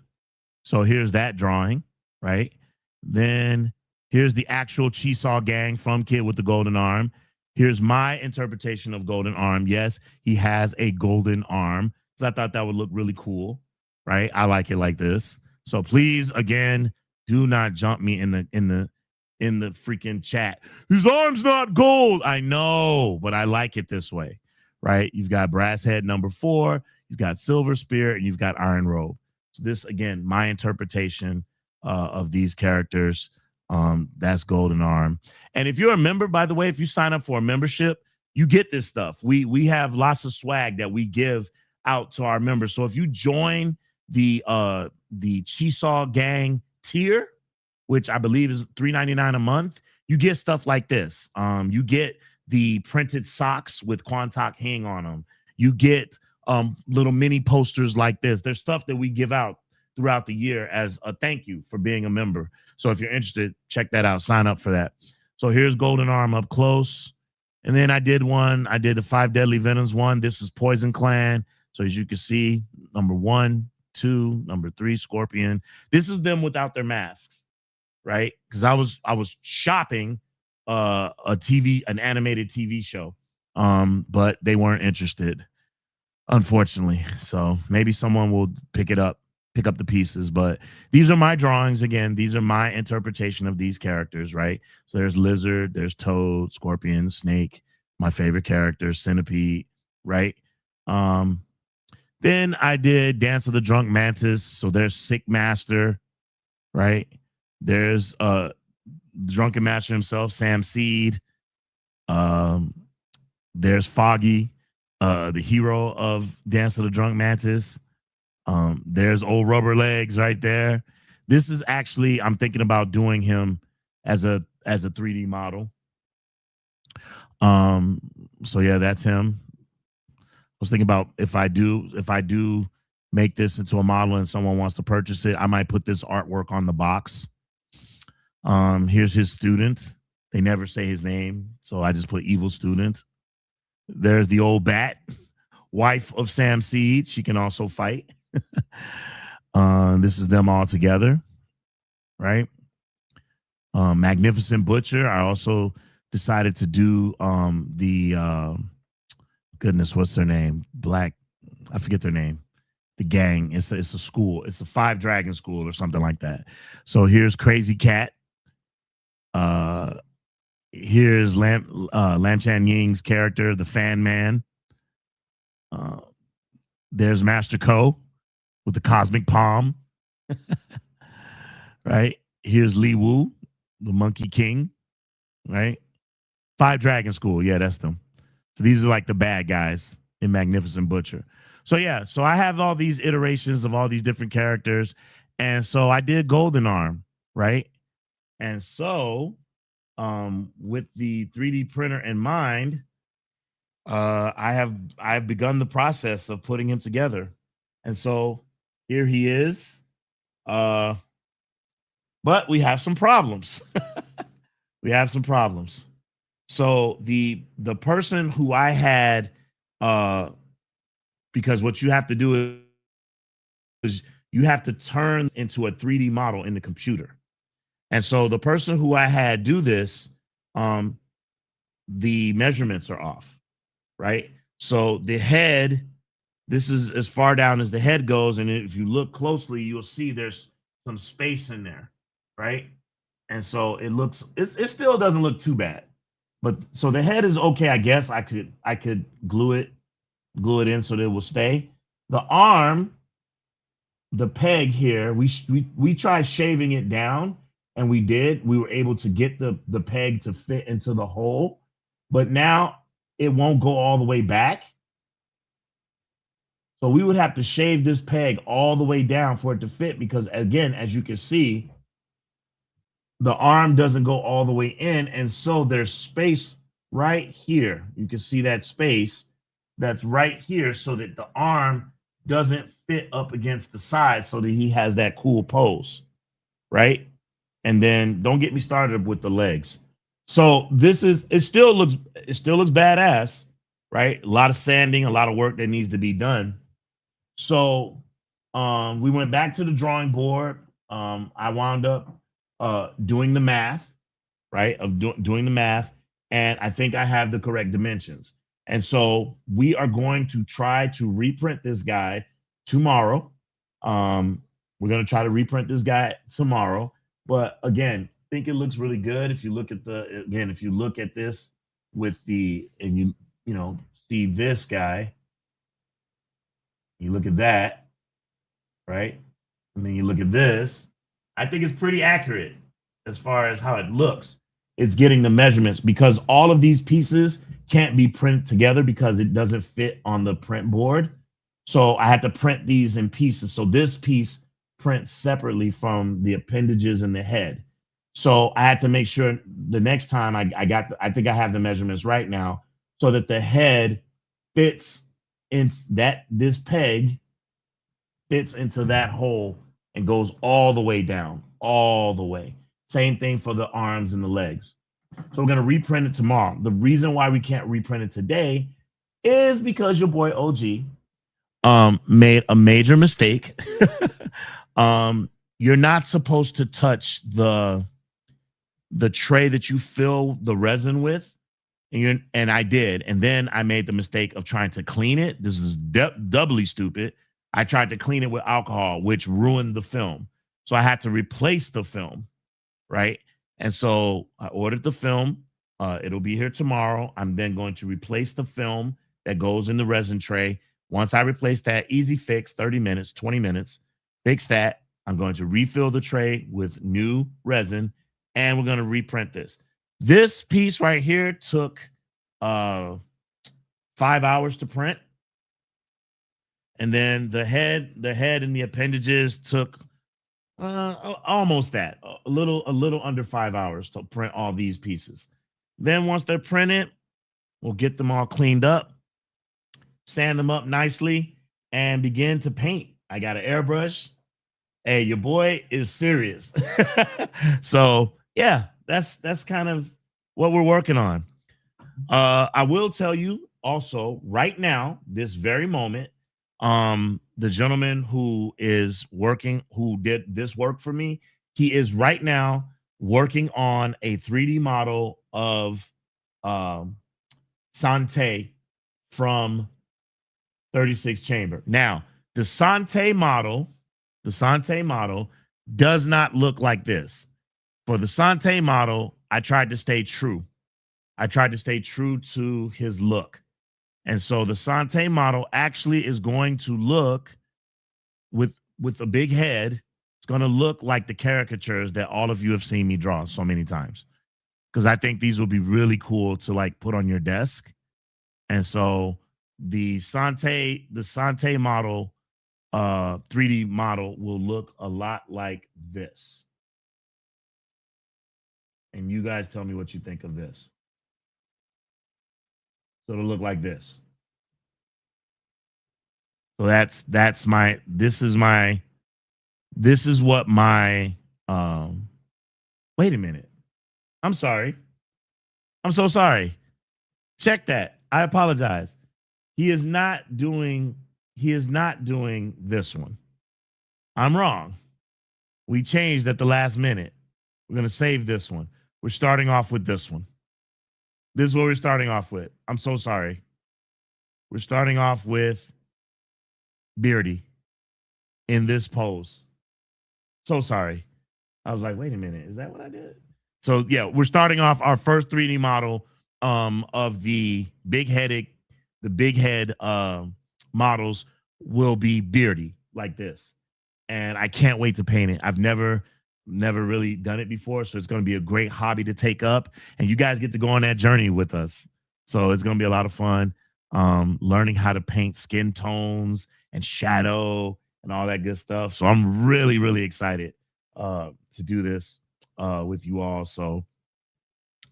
[SPEAKER 1] So here's that drawing, right? Then here's the actual Chisaw gang from Kid with the Golden Arm. Here's my interpretation of Golden Arm. Yes, he has a golden arm. So I thought that would look really cool, right? I like it like this. So please, again, do not jump me in the freaking chat. His arm's not gold. I know, but I like it this way, right? You've got Brass Head number 4, you've got Silver Spear, and you've got Iron Robe. So this, again, my interpretation of these characters. That's Golden Arm. And if you're a member, by the way, if you sign up for a membership, you get this stuff. We have lots of swag that we give out to our members. So if you join the Cheesaw Gang tier, which I believe is $3.99 a month, you get stuff like this. You get the printed socks with Quantock hang on them. You get little mini posters like this. There's stuff that we give out throughout the year as a thank you for being a member. So if you're interested, check that out. Sign up for that. So here's Golden Arm up close. And then I did the 5 Deadly Venoms one. This is Poison Clan. So as you can see, number 1, 2, number 3, Scorpion. This is them without their masks, right? Because I was shopping an animated TV show, but they weren't interested, unfortunately. So maybe someone will pick up the pieces. But these are my drawings. Again, these are my interpretation of these characters, right? So there's Lizard, there's Toad, Scorpion, Snake, my favorite character, Centipede, right? Then I did Dance of the Drunk Mantis. So there's Sick Master, right? There's Drunken Master himself, Sam Seed. There's Foggy, the hero of Dance of the Drunk Mantis. There's Old Rubber Legs right there. This is actually, I'm thinking about doing him as a 3D model. So yeah, that's him. I was thinking about if I do make this into a model and someone wants to purchase it, I might put this artwork on the box. Here's his student. They never say his name, so I just put Evil Student. There's the old Bat, wife of Sam Seed. She can also fight. This is them all together, right? Magnificent Butcher. I also decided to do goodness, what's their name? I forget their name. The gang. It's a school. It's a 5 Dragon School or something like that. So here's Crazy Cat. Here's Lam Chan Ying's character, the Fan Man. There's Master Ko with the Cosmic Palm. Right? Here's Li Wu, the Monkey King. Right? 5 Dragon School. Yeah, that's them. So these are like the bad guys in Magnificent Butcher. So yeah, so I have all these iterations of all these different characters. And so I did Golden Arm, right? And so with the 3D printer in mind, I've begun the process of putting him together. And so here he is. But we have some problems. We have some problems. So the person who I had, because what you have to do is you have to turn into a 3D model in the computer. And so the person who I had do this, the measurements are off, right? So the head, this is as far down as the head goes. And if you look closely, you'll see there's some space in there, right? And so it still doesn't look too bad. But so the head is okay, I guess. I could glue it in so that it will stay. The arm, the peg here, we tried shaving it down, and we did. We were able to get the peg to fit into the hole, but now it won't go all the way back. So we would have to shave this peg all the way down for it to fit, because again, as you can see, the arm doesn't go all the way in, and so there's space right here. You can see that space that's right here so that the arm doesn't fit up against the side so that he has that cool pose, right? And then don't get me started with the legs. So it still looks badass, right? A lot of sanding, a lot of work that needs to be done. So we went back to the drawing board. I wound up doing the math, right? Doing the math, and I think I have the correct dimensions. And so we are going to try to reprint this guy tomorrow. We're going to try to reprint this guy tomorrow. But again, I think it looks really good. If you look at this with and you see this guy, you look at that, right? And then you look at this, I think it's pretty accurate as far as how it looks. It's getting the measurements, because all of these pieces can't be printed together because it doesn't fit on the print board. So I had to print these in pieces. So this piece prints separately from the appendages and the head. So I had to make sure the next time I think I have the measurements right now, so that the head fits in that this peg fits into that hole and goes all the way down, all the way. Same thing for the arms and the legs. So we're gonna reprint it tomorrow. The reason why we can't reprint it today is because your boy OG made a major mistake. You're not supposed to touch the tray that you fill the resin with. And I did. And then I made the mistake of trying to clean it. This is doubly stupid. I tried to clean it with alcohol, which ruined the film. So I had to replace the film, right? And so I ordered the film. It'll be here tomorrow. I'm then going to replace the film that goes in the resin tray. Once I replace that, easy fix, 30 minutes, 20 minutes, fix that. I'm going to refill the tray with new resin, and we're going to reprint this. This piece right here took 5 hours to print. And then the head and the appendages took almost that, a little under 5 hours to print all these pieces. Then once they're printed, we'll get them all cleaned up, sand them up nicely, and begin to paint. I got an airbrush. Hey, your boy is serious. So yeah, that's kind of what we're working on. I will tell you also right now, this very moment, the gentleman who is working, who did this work for me, he is right now working on a 3D model of Sante from 36 Chamber. Now, the Sante model does not look like this. For the Sante model, I tried to stay true. I tried to stay true to his look. And so the Sante model actually is going to look with a big head. It's going to look like the caricatures that all of you have seen me draw so many times. Because I think these will be really cool to like put on your desk. And so the Sante model 3D model will look a lot like this. And you guys tell me what you think of this. So it'll look like this. So that's my this is what my wait a minute. I'm sorry. I'm so sorry. Check that. I apologize. He is not doing this one. I'm wrong. We changed at the last minute. We're going to save this one. We're starting off with this one. This is what we're starting off with. I'm so sorry. We're starting off with Beardy in this pose. So sorry. I was like, wait a minute. Is that what I did? So yeah, we're starting off our first 3D model of the big head models will be Beardy like this. And I can't wait to paint it. I've never really done it before, so it's going to be a great hobby to take up, and you guys get to go on that journey with us. So it's going to be a lot of fun, learning how to paint skin tones and shadow and all that good stuff. So I'm really excited to do this with you all. So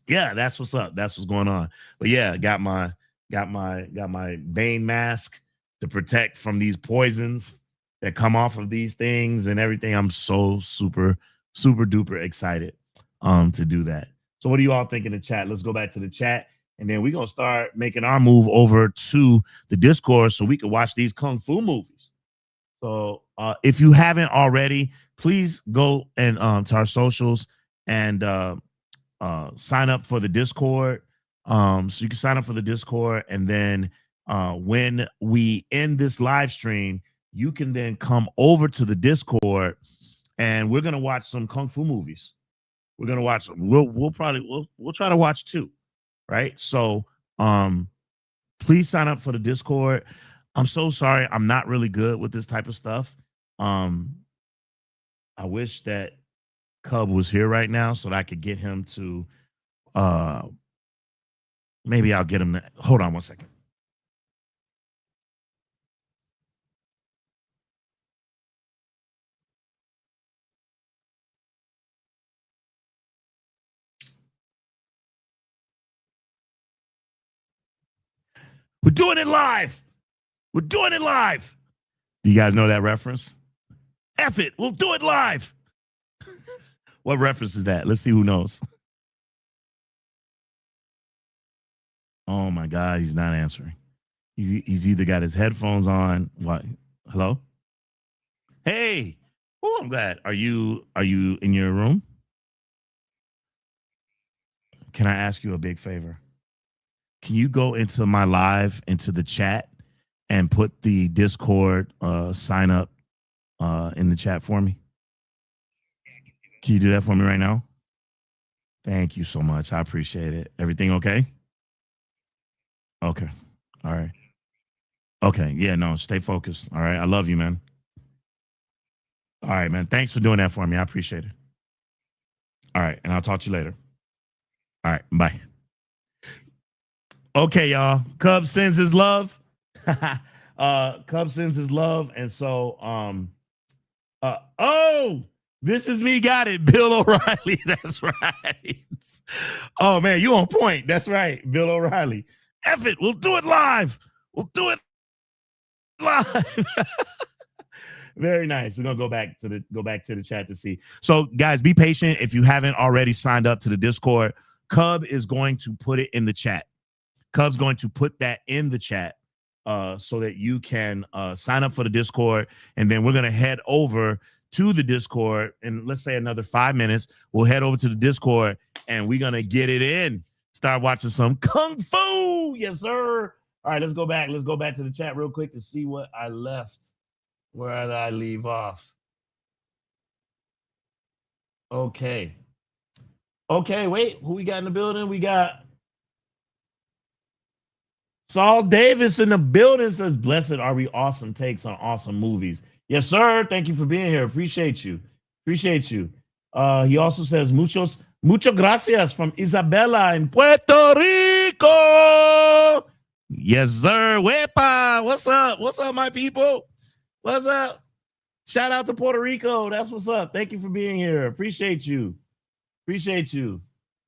[SPEAKER 1] yeah, that's what's up. That's what's going on. But yeah, got my Bane mask to protect from these poisons that come off of these things and everything. I'm so super duper excited to do that. So what do you all think in the chat? Let's go back to the chat, and then we're gonna start making our move over to the Discord so we can watch these kung fu movies. So if you haven't already, please go and to our socials and sign up for the Discord. So you can sign up for the Discord, and then when we end this live stream, you can then come over to the Discord, and we're gonna watch some kung fu movies. We're gonna watch. We'll try to watch 2, right? So please sign up for the Discord. I'm so sorry, I'm not really good with this type of stuff. I wish that Cub was here right now so that I could get him to. Maybe I'll get him. Hold on one second. We're doing it live. We're doing it live. Do you guys know that reference? F it. We'll do it live. What reference is that? Let's see who knows. Oh my God, he's not answering. He's either got his headphones on. What? Hello? Hey. Oh, I'm glad. Are you in your room? Can I ask you a big favor? Can you go into my live, into the chat, and put the Discord sign up in the chat for me? Can you do that for me right now? Thank you so much. I appreciate it. Everything okay? Okay. All right. Okay. Yeah, no, stay focused. All right. I love you, man. All right, man. Thanks for doing that for me. I appreciate it. All right. And I'll talk to you later. All right. Bye. Okay, y'all. Cub sends his love. Cub sends his love. And so, oh, this is me. Got it. Bill O'Reilly. That's right. Oh, man, you on point. That's right. Bill O'Reilly. F it. We'll do it live. We'll do it live. Very nice. We're gonna go back to the chat to see. So, guys, be patient. If you haven't already signed up to the Discord, Cub is going to put it in the chat. Cub's going to put that in the chat so that you can sign up for the Discord, and then we're gonna head over to the Discord. And let's say another 5 minutes, we'll head over to the Discord, and we're gonna get it in. Start watching some Kung Fu. Yes, sir. All right, let's go back. Let's go back to the chat real quick to see what I left. Where did I leave off? Okay. Okay, wait. Who we got in the building? We got Saul Davis in the building. Says, blessed are we awesome takes on awesome movies. Yes, sir. Thank you for being here. Appreciate you. Appreciate you. He also says, muchas gracias from Isabella in Puerto Rico. Yes, sir. Wepa. What's up? What's up, my people? What's up? Shout out to Puerto Rico. That's what's up. Thank you for being here. Appreciate you. Appreciate you.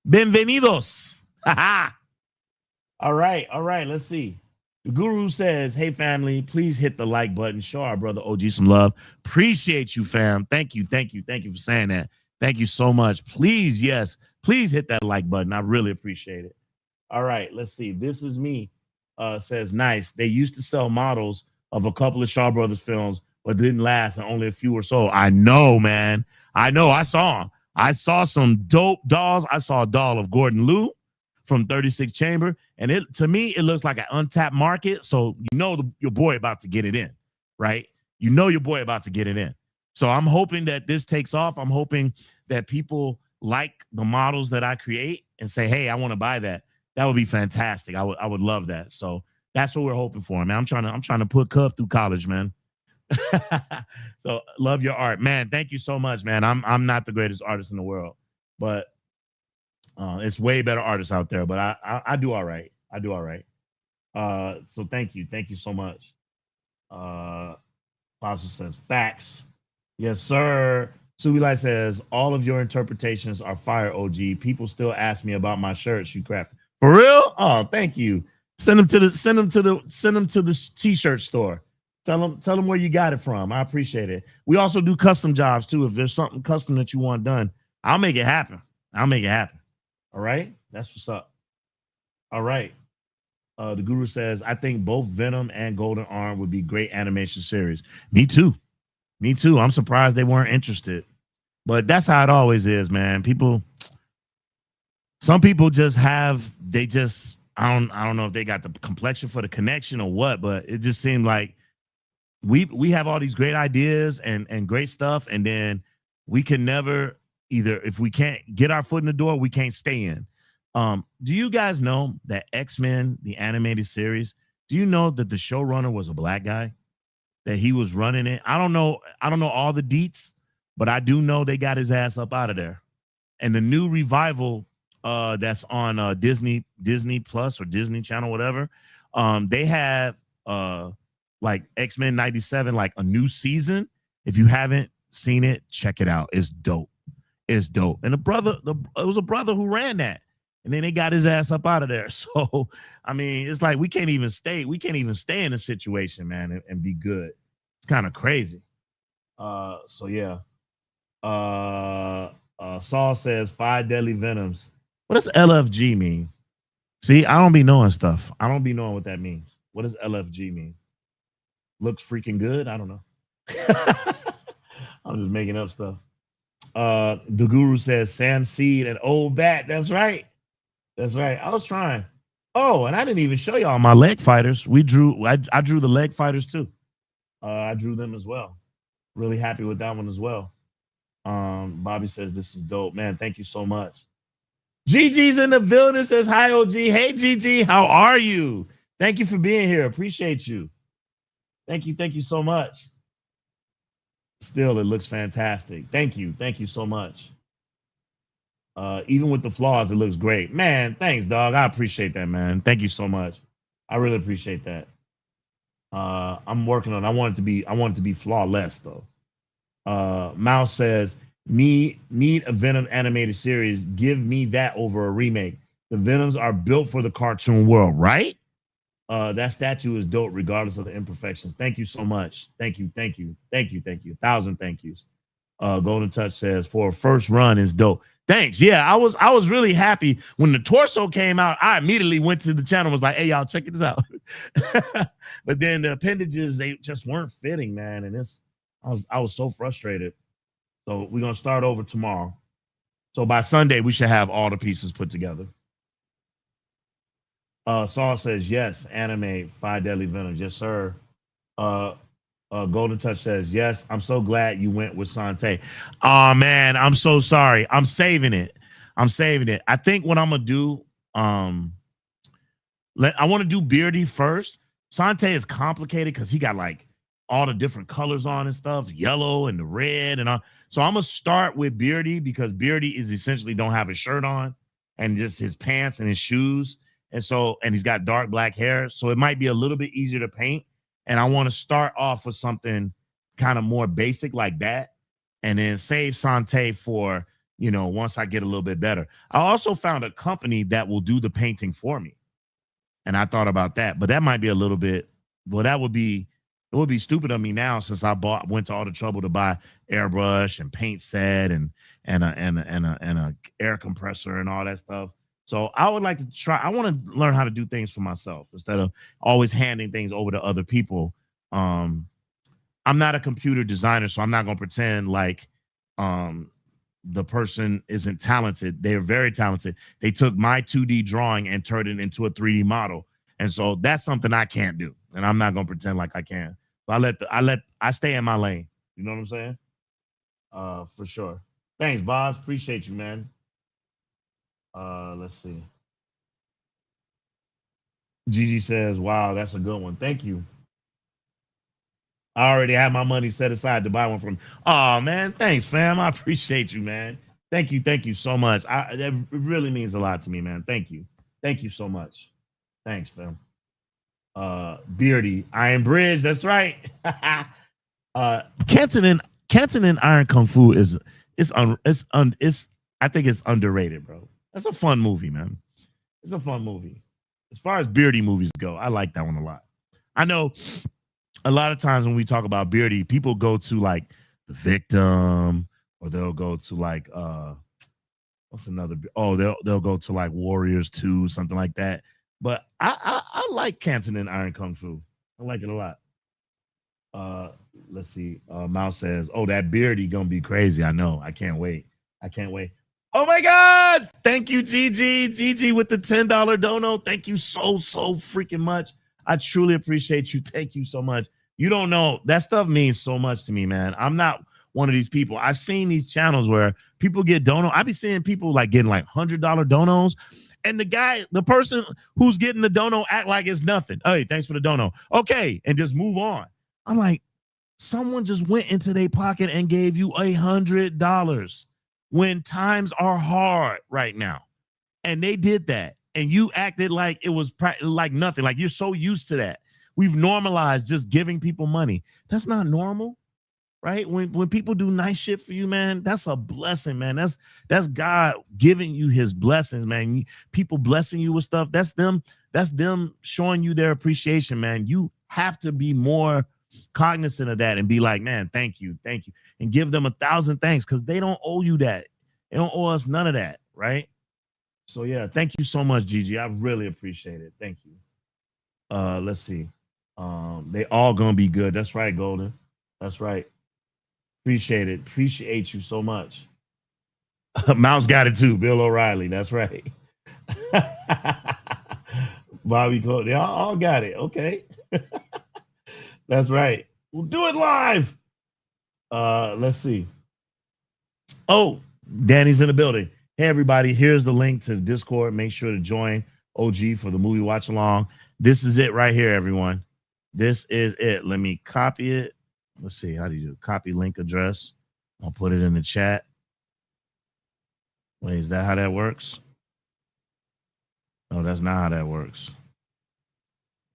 [SPEAKER 1] Bienvenidos. All right. All right. Let's see. The Guru says, hey, family, please hit the like button. Show our brother OG some love. Appreciate you, fam. Thank you. Thank you. Thank you for saying that. Thank you so much. Please, yes, please hit that like button. I really appreciate it. All right. Let's see. This is me. Says, nice. They used to sell models of a couple of Shaw Brothers films, but didn't last, and only a few were sold. I know, man. I know. I saw them. I saw some dope dolls. I saw a doll of Gordon Liu from 36 Chamber, and to me, it looks like an untapped market. So you know your boy about to get it in, right? You know your boy about to get it in. So I'm hoping that this takes off. I'm hoping that people like the models that I create and say, hey, I want to buy that. That would be fantastic. I would love that. So that's what we're hoping for, man. I'm trying to put Cub through college, man. So love your art, man. Thank you so much, man. I'm not the greatest artist in the world, but it's way better artists out there. But I do all right. I do all right. So thank you so much. Apostle says facts. Yes, sir. Subilai says all of your interpretations are fire. OG. People still ask me about my shirts you craft. For real? Oh, thank you. Send them to the t-shirt store. Tell them where you got it from. I appreciate it. We also do custom jobs too. If there's something custom that you want done, I'll make it happen. I'll make it happen. All right. That's what's up. All right. The Guru says, I think both Venom and Golden Arm would be great animation series. Me too. Me too. I'm surprised they weren't interested. But that's how it always is, man. Some people just I don't know if they got the complexion for the connection or what, but it just seemed like we have all these great ideas and great stuff, and then we can never either, if we can't get our foot in the door, we can't stay in. Do you guys know that X-Men, the animated series, do you know that the showrunner was a black guy? That he was running it? I don't know all the deets, but I do know they got his ass up out of there. And the new revival that's on Disney Plus or Disney Channel, whatever, they have like X-Men 97, like a new season. If you haven't seen it, check it out. It's dope. It's dope. And it was a brother who ran that. and then they got his ass up out of there. So I mean, it's like we can't even stay in a situation, man, and be good. It's kind of crazy. So yeah. Saul says 5 deadly venoms. What does LFG mean? See, I don't be knowing stuff. I don't be knowing what that means. What does LFG mean? Looks freaking good. I don't know. I'm just making up stuff. The Guru says Sam Seed and Old Bat. That's right. That's right. I was trying. Oh, and I didn't even show y'all my leg fighters. I drew the leg fighters too. I drew them as well. Really happy with that one as well. Bobby says this is dope, man. Thank you so much. Gigi's in the building, says hi, OG. Hey, Gigi, how are you? Thank you for being here. Appreciate you. Thank you so much. Still, it looks fantastic. Thank you so much. Even with the flaws, it looks great. Man, thanks, dog. I appreciate that, man. Thank you so much. I really appreciate that. I'm working on. I want it to be flawless though. Mouse says, need a Venom animated series. Give me that over a remake. The Venoms are built for the cartoon world, right? That statue is dope regardless of the imperfections. Thank you so much. Thank you. 1,000 thank yous. Golden Touch says, for a first run is dope. Thanks. Yeah, I was really happy when the torso came out. I immediately went to the channel and was like, hey, y'all, check this out. But then the appendages, they just weren't fitting, man. And I was so frustrated. So we're gonna start over tomorrow. So by Sunday, we should have all the pieces put together. Saul says, yes, anime, 5 deadly venoms. Yes, sir. Golden Touch says, yes, I'm so glad you went with Sante. Oh man, I'm so sorry. I'm saving it. I think what I'm gonna do, I want to do Beardy first. Sante is complicated because he got like all the different colors on and stuff, yellow and the red and all. So I'm gonna start with Beardy because Beardy is essentially don't have a shirt on and just his pants and his shoes. And he's got dark black hair. So it might be a little bit easier to paint. And I want to start off with something kind of more basic like that. And then save Sante for, once I get a little bit better. I also found a company that will do the painting for me. And I thought about that, but that might be a little bit, it would be stupid of me now since I went to all the trouble to buy airbrush and paint set and a air compressor and all that stuff. So I would like to try. I want to learn how to do things for myself instead of always handing things over to other people. I'm not a computer designer, so I'm not going to pretend like the person isn't talented. They're very talented. They took my 2D drawing and turned it into a 3D model. And so that's something I can't do. And I'm not going to pretend like I can. So I stay in my lane. You know what I'm saying? For sure. Thanks, Bob. Appreciate you, man. Let's see. Gigi says, wow, that's a good one. Thank you. I already have my money set aside to buy one from. Oh man, thanks, fam. I appreciate you, man. Thank you so much. That really means a lot to me, man. Thank you so much. Thanks, fam. Beardy, Iron Bridge. That's right. Canton and Iron Kung Fu I think it's underrated, bro. That's a fun movie, man. It's a fun movie. As far as Beardy movies go, I like that one a lot. I know a lot of times when we talk about Beardy, people go to like The Victim, or they'll go to like what's another? Oh, they'll go to like Warriors 2, something like that. But I like Canton and Iron Kung Fu. I like it a lot. Let's see. Mouse says, "Oh, that Beardy gonna be crazy." I know. I can't wait. Oh my God! Thank you, Gigi with the $10 dono. Thank you so freaking much. I truly appreciate you. Thank you so much. You don't know, that stuff means so much to me, man. I'm not one of these people. I've seen these channels where people get dono. I be seeing people like getting like $100 donos, and the person who's getting the dono act like it's nothing. Hey, thanks for the dono. Okay, and just move on. I'm like, someone just went into their pocket and gave you $100 when times are hard right now, and they did that, and you acted like it was like nothing. Like you're so used to that. We've normalized just giving people money. That's not normal. right? When people do nice shit for you, man, that's a blessing, man. That's God giving you his blessings, man. People blessing you with stuff. That's them showing you their appreciation, man. You have to be more cognizant of that and be like, man, thank you, and give them 1,000 thanks because they don't owe you that. They don't owe us none of that, right? So yeah, thank you so much, Gigi. I really appreciate it. Thank you. Let's see. They all gonna be good. That's right, Golden. That's right. Appreciate it. Appreciate you so much. Mouse got it too. Bill O'Reilly. That's right. Bobby Cole. They all got it. Okay. That's right. We'll do it live. Let's see. Oh, Danny's in the building. Hey, everybody. Here's the link to the Discord. Make sure to join OG for the movie watch along. This is it right here, everyone. This is it. Let me copy it. Let's see. How do you do? Copy link address. I'll put it in the chat. Wait, is that how that works? No, that's not how that works.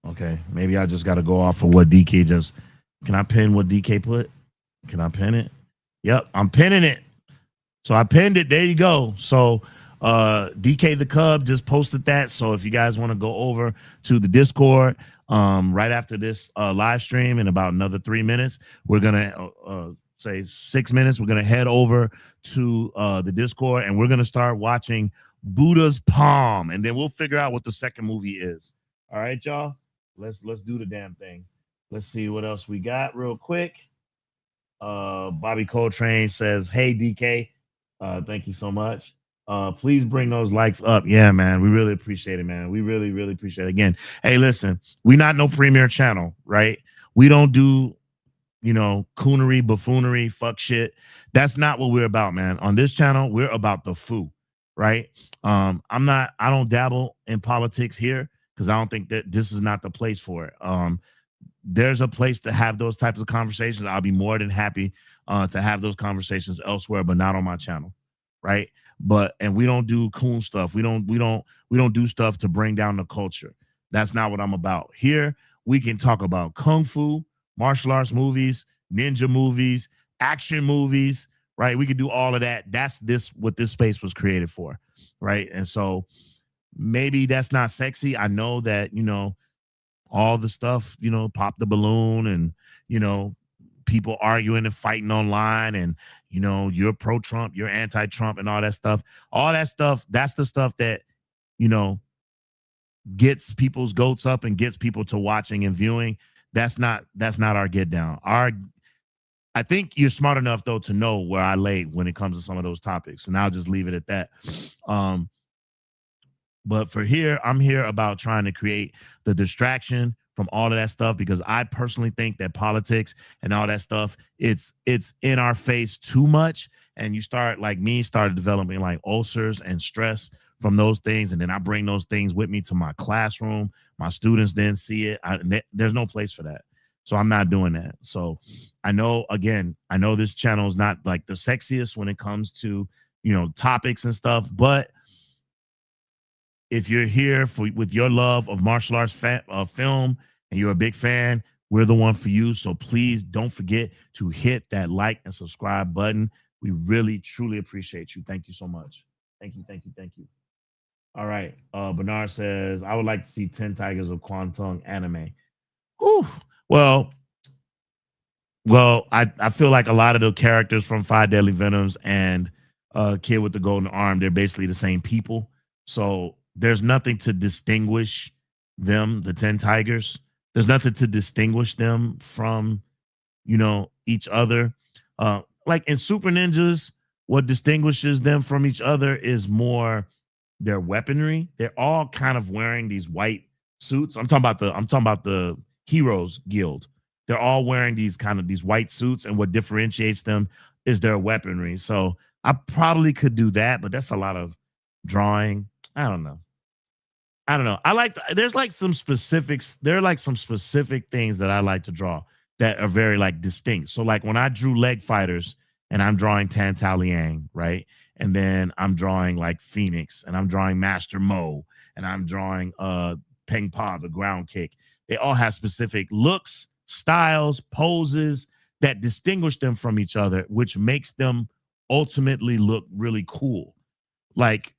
[SPEAKER 1] Okay, maybe I just got to go off of what DK just. Can I pin what DK put? Can I pin it? Yep, I'm pinning it. So I pinned it. There you go. So DK the Cub just posted that. So if you guys want to go over to the Discord right after this live stream in about another 3 minutes, we're gonna say 6 minutes. We're gonna head over to the Discord and we're gonna start watching Buddha's Palm, and then we'll figure out what the second movie is. All right, y'all. Let's do the damn thing. Let's see what else we got real quick. Bobby Coltrane says, "Hey DK, thank you so much. Please bring those likes up." Yeah, man, we really appreciate it, man. We really, really appreciate it. Again, hey, listen, we not no premiere channel, right? We don't do, coonery, buffoonery, fuck shit. That's not what we're about, man. On this channel, we're about the foo, right? I don't dabble in politics here because I don't think that this is not the place for it. There's a place to have those types of conversations. I'll be more than happy to have those conversations elsewhere, but not on my channel, right? And we don't do coon stuff. We don't do stuff to bring down the culture. That's not what I'm about. Here, we can talk about kung fu, martial arts movies, ninja movies, action movies, right? We can do all of that. That's what this space was created for, right? And so maybe that's not sexy. I know that, all the stuff, pop the balloon and, people arguing and fighting online and, you're pro-Trump, you're anti-Trump and all that stuff. All that stuff, that's the stuff that, gets people's goats up and gets people to watching and viewing. That's not our get down. I think you're smart enough though to know where I lay when it comes to some of those topics. And I'll just leave it at that. But for here, I'm here about trying to create the distraction from all of that stuff because I personally think that politics and all that stuff, it's in our face too much. And you start developing like ulcers and stress from those things. And then I bring those things with me to my classroom. My students then see it. There's no place for that. So I'm not doing that. So I know this channel is not like the sexiest when it comes to, topics and stuff, but if you're here with your love of martial arts film and you're a big fan, we're the one for you. So please don't forget to hit that like and subscribe button. We really, truly appreciate you. Thank you so much. Thank you, thank you, thank you. All right. Bernard says, I would like to see 10 Tigers of Kwantung anime. Whew. Well, I feel like a lot of the characters from Five Deadly Venoms and Kid with the Golden Arm, they're basically the same people. So there's nothing to distinguish them, the 10 Tigers. There's nothing to distinguish them from, each other. Like in Super Ninjas, what distinguishes them from each other is more their weaponry. They're all kind of wearing these white suits. I'm talking about the Heroes Guild. They're all wearing these white suits, and what differentiates them is their weaponry. So I probably could do that, but that's a lot of drawing. I don't know. There's like some specifics. There are like some specific things that I like to draw that are very like distinct. So like when I drew Leg Fighters and I'm drawing Tan Tao Liang, right? And then I'm drawing like Phoenix and I'm drawing Master Mo and I'm drawing Peng Pa, the ground kick. They all have specific looks, styles, poses that distinguish them from each other, which makes them ultimately look really cool. Like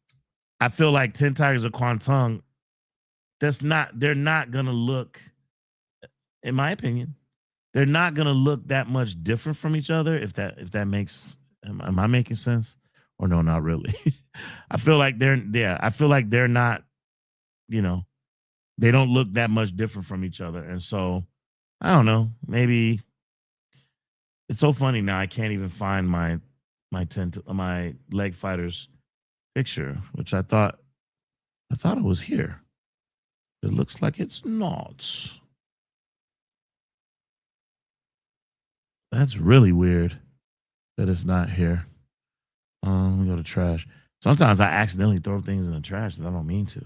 [SPEAKER 1] I feel like 10 Tigers of Kwantung, they're not gonna look, in my opinion, they're not gonna look that much different from each other. If that makes, am I making sense? Or no, not really. I feel like they're not, you know, they don't look that much different from each other. And so I don't know, maybe it's so funny now I can't even find my leg fighters picture, which I thought it was here. It looks like it's not. That's really weird that it's not here. Let me go to trash. Sometimes I accidentally throw things in the trash that I don't mean to.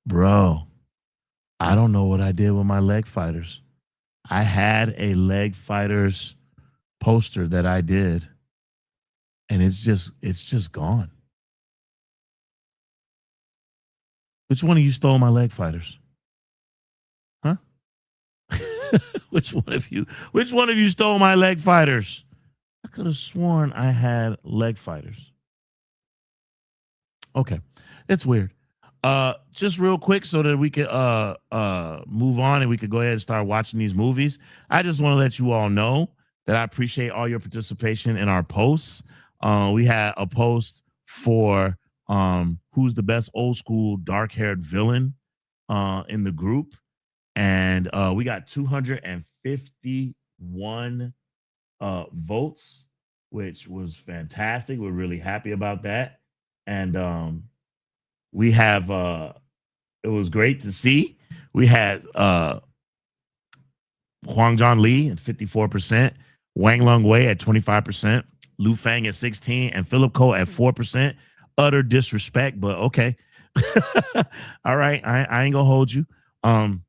[SPEAKER 1] Bro, I don't know what I did with my leg fighters. I had a leg fighters poster that I did, and it's just gone. Which one of you stole my leg fighters? Huh? Which one of you stole my leg fighters? I could have sworn I had leg fighters. Okay. It's weird. Just real quick so that we could move on and we could go ahead and start watching these movies. I just want to let you all know that I appreciate all your participation in our posts. We had a post for who's the best old school dark-haired villain in the group, and we got 251 votes, which was fantastic. We're really happy about that. And we have it was great to see. We had Huang John Lee at 54%, Wang Lung Wei at 25%, Lu Fang at 16, and Philip Ko at 4%. Utter disrespect, but okay. All right, I ain't gonna hold you. Um,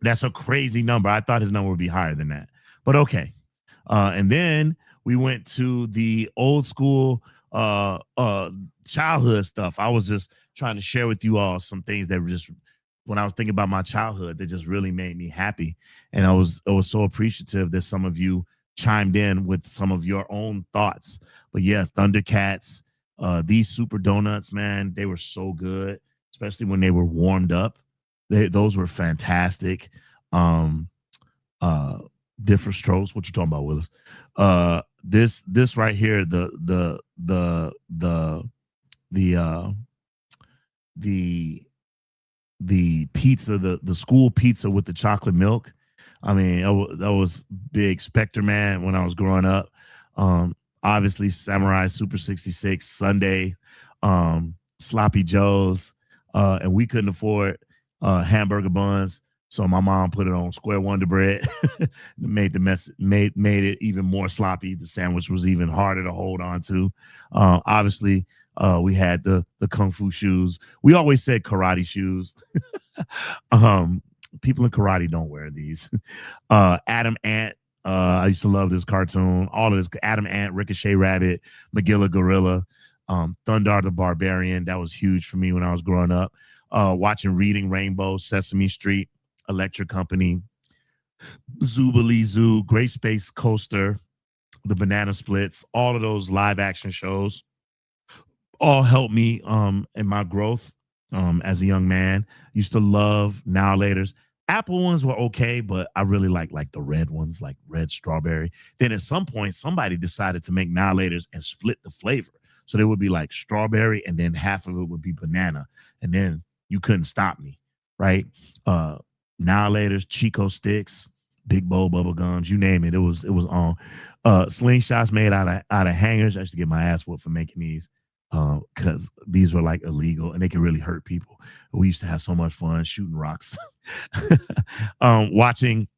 [SPEAKER 1] that's a crazy number. I thought his number would be higher than that, but okay. And then we went to the old school childhood stuff. I was just trying to share with you all some things that were just, when I was thinking about my childhood, that just really made me happy. And I was so appreciative that some of you chimed in with some of your own thoughts. But yeah, Thundercats, these super donuts, man, they were so good, especially when they were warmed up. Those were fantastic. Um, uh Different strokes. What you talking about, Willis? This right here, the the pizza, the school pizza with the chocolate milk. I mean, that was big. Spectre Man when I was growing up. Obviously, Samurai Super 66, Sunday, Sloppy Joe's, and we couldn't afford hamburger buns. So my mom put it on square Wonder Bread, made the mess made it even more sloppy. The sandwich was even harder to hold on to. Obviously, we had the kung fu shoes. We always said karate shoes. um, People in karate don't wear these. Adam Ant. I used to love this cartoon. All of this. Adam Ant, Ricochet Rabbit, Magilla Gorilla, Thundar the Barbarian. That was huge for me when I was growing up. Watching Reading Rainbow, Sesame Street, Electric Company, Zoobilee Zoo, Great Space Coaster, the Banana Splits. All of those live action shows all helped me in my growth as a young man. Used to love Now Laters. Apple ones were okay, but I really like the red ones, like red strawberry. Then at some point, somebody decided to make Now Laters and split the flavor. So there would be like strawberry, and then half of it would be banana, and then you couldn't stop me, right? Uh, Now Laters, Chico sticks, Big Bowl bubble gums, you name it. It was on. Slingshots made out of hangers. I used to get my ass whooped for making these because these were like illegal and they could really hurt people. We used to have so much fun shooting rocks, watching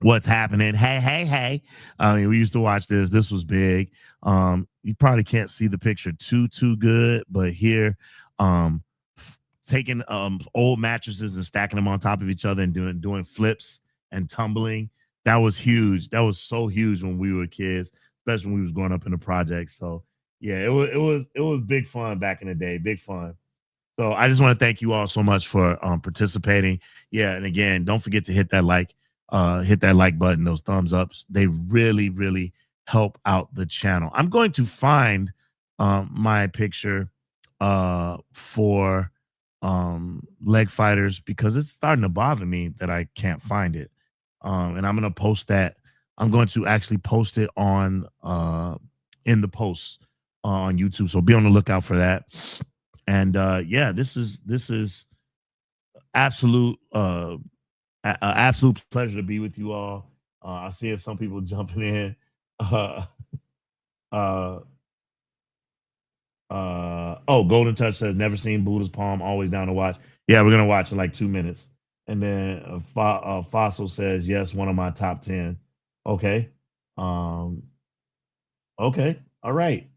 [SPEAKER 1] What's Happening. Hey, hey, hey. I mean, we used to watch this. This was big. You probably can't see the picture too good, but here, um, taking old mattresses and stacking them on top of each other and doing flips and tumbling. That was huge. That was so huge when we were kids, especially when we was growing up in the projects. So yeah, it was big fun back in the day. Big fun. So I just want to thank you all so much for participating. Yeah, and again, don't forget to hit that like button, those thumbs ups. They really, really help out the channel. I'm going to find my picture for leg fighters because it's starting to bother me that I can't find it. And I'm gonna post that. I'm going to actually post it on in the posts on YouTube. So be on the lookout for that. And yeah, this is absolute absolute pleasure to be with you all. I see some people jumping in. Uh, uh, oh, Golden Touch says never seen Buddha's Palm, always down to watch. Yeah, we're gonna watch in like 2 minutes. And then Fossil says yes, one of my top 10. Okay. Um, okay, all right.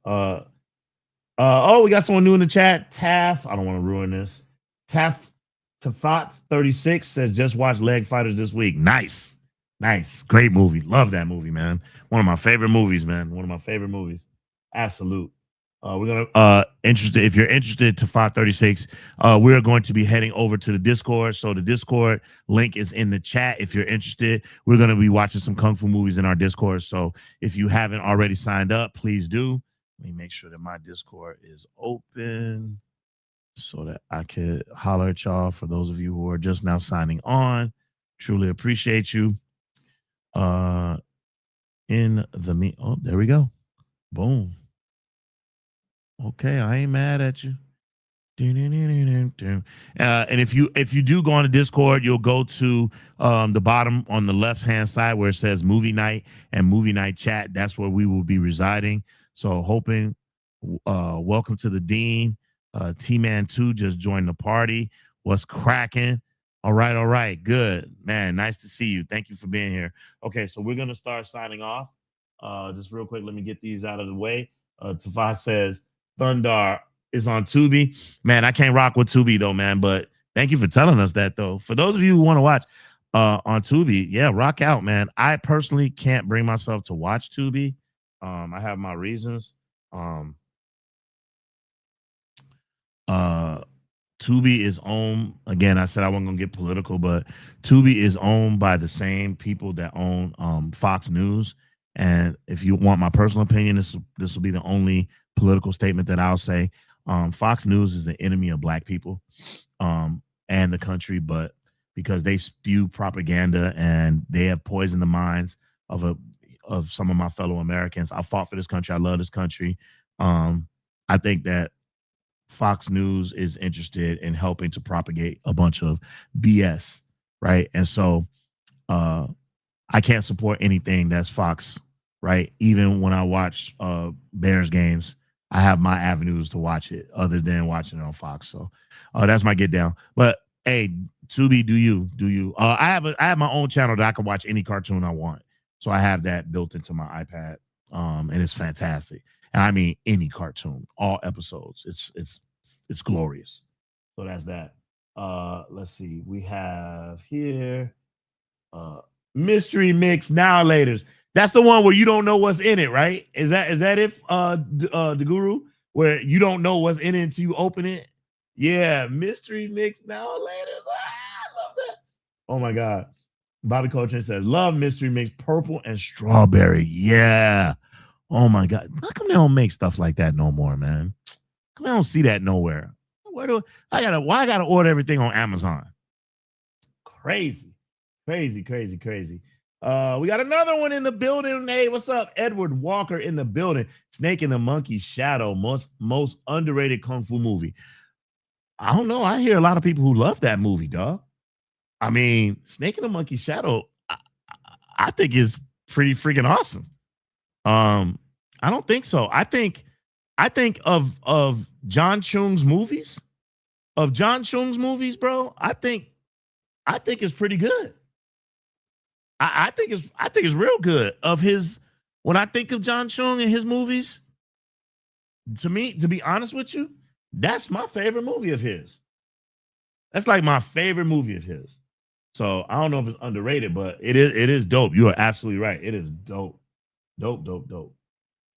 [SPEAKER 1] Oh, we got someone new in the chat. Taff, I don't want to ruin this. Taff Tafat 36 says just watch Leg Fighters this week. Nice. Nice. Great movie. Love that movie, man. One of my favorite movies, man. One of my favorite movies. Absolute. We're gonna interested if you're interested to 536, we're going to be heading over to the Discord. So the Discord link is in the chat. If you're interested, we're gonna be watching some kung fu movies in our Discord. So if you haven't already signed up, please do. Let me make sure that my Discord is open so that I could holler at y'all. For those of you who are just now signing on, truly appreciate you. In the oh, there we go. Boom. Okay, I ain't mad at you. And if you do go on the Discord, you'll go to the bottom on the left hand side where it says movie night and movie night chat. That's where we will be residing. So hoping welcome to the Dean. T-Man 2 just joined the party. What's cracking? All right, good. Man, nice to see you. Thank you for being here. Okay, so we're gonna start signing off. Just real quick, let me get these out of the way. Tafas says Thundar is on Tubi. Man, I can't rock with Tubi though, man. But thank you for telling us that though. For those of you who want to watch on Tubi, yeah, rock out, man. I personally can't bring myself to watch Tubi. I have my reasons. Tubi is owned, again, I said I wasn't gonna get political, but Tubi is owned by the same people that own Fox News. And if you want my personal opinion, this will be the only political statement that I'll say. Fox News is the enemy of black people and the country, but because they spew propaganda and they have poisoned the minds of some of my fellow Americans. I fought for this country. I love this country. I think that Fox News is interested in helping to propagate a bunch of BS, right? And so I can't support anything that's Fox, right? Even when I watch Bears games, I have my avenues to watch it other than watching it on Fox. So that's my get down. But hey, Tubi, do you? I have my own channel that I can watch any cartoon I want. So I have that built into my iPad. And it's fantastic. And I mean any cartoon, all episodes. It's glorious. So that's that. Let's see. We have here mystery mix now laters. That's the one where you don't know what's in it, right? Is that if the guru where you don't know what's in it until you open it? Yeah, mystery mix now laters. I love that. Oh my god. Bobby Coltrane says, love mystery mix, purple and strawberry. Yeah. Oh my god. How come they don't make stuff like that no more, man? I don't see that nowhere. Why I gotta order everything on Amazon? Crazy. We got another one in the building. Hey, what's up? Edward Walker in the building. Snake and the Monkey Shadow, most underrated kung fu movie. I don't know. I hear a lot of people who love that movie, dog. I mean, Snake and the Monkey Shadow, I think is pretty freaking awesome. I don't think so. I think of John Chung's movies, bro. I think it's pretty good. I think it's real good. When I think of John Chung and his movies, to me, to be honest with you, that's my favorite movie of his. That's like my favorite movie of his. So I don't know if it's underrated, but it is dope. You are absolutely right. It is dope. Dope.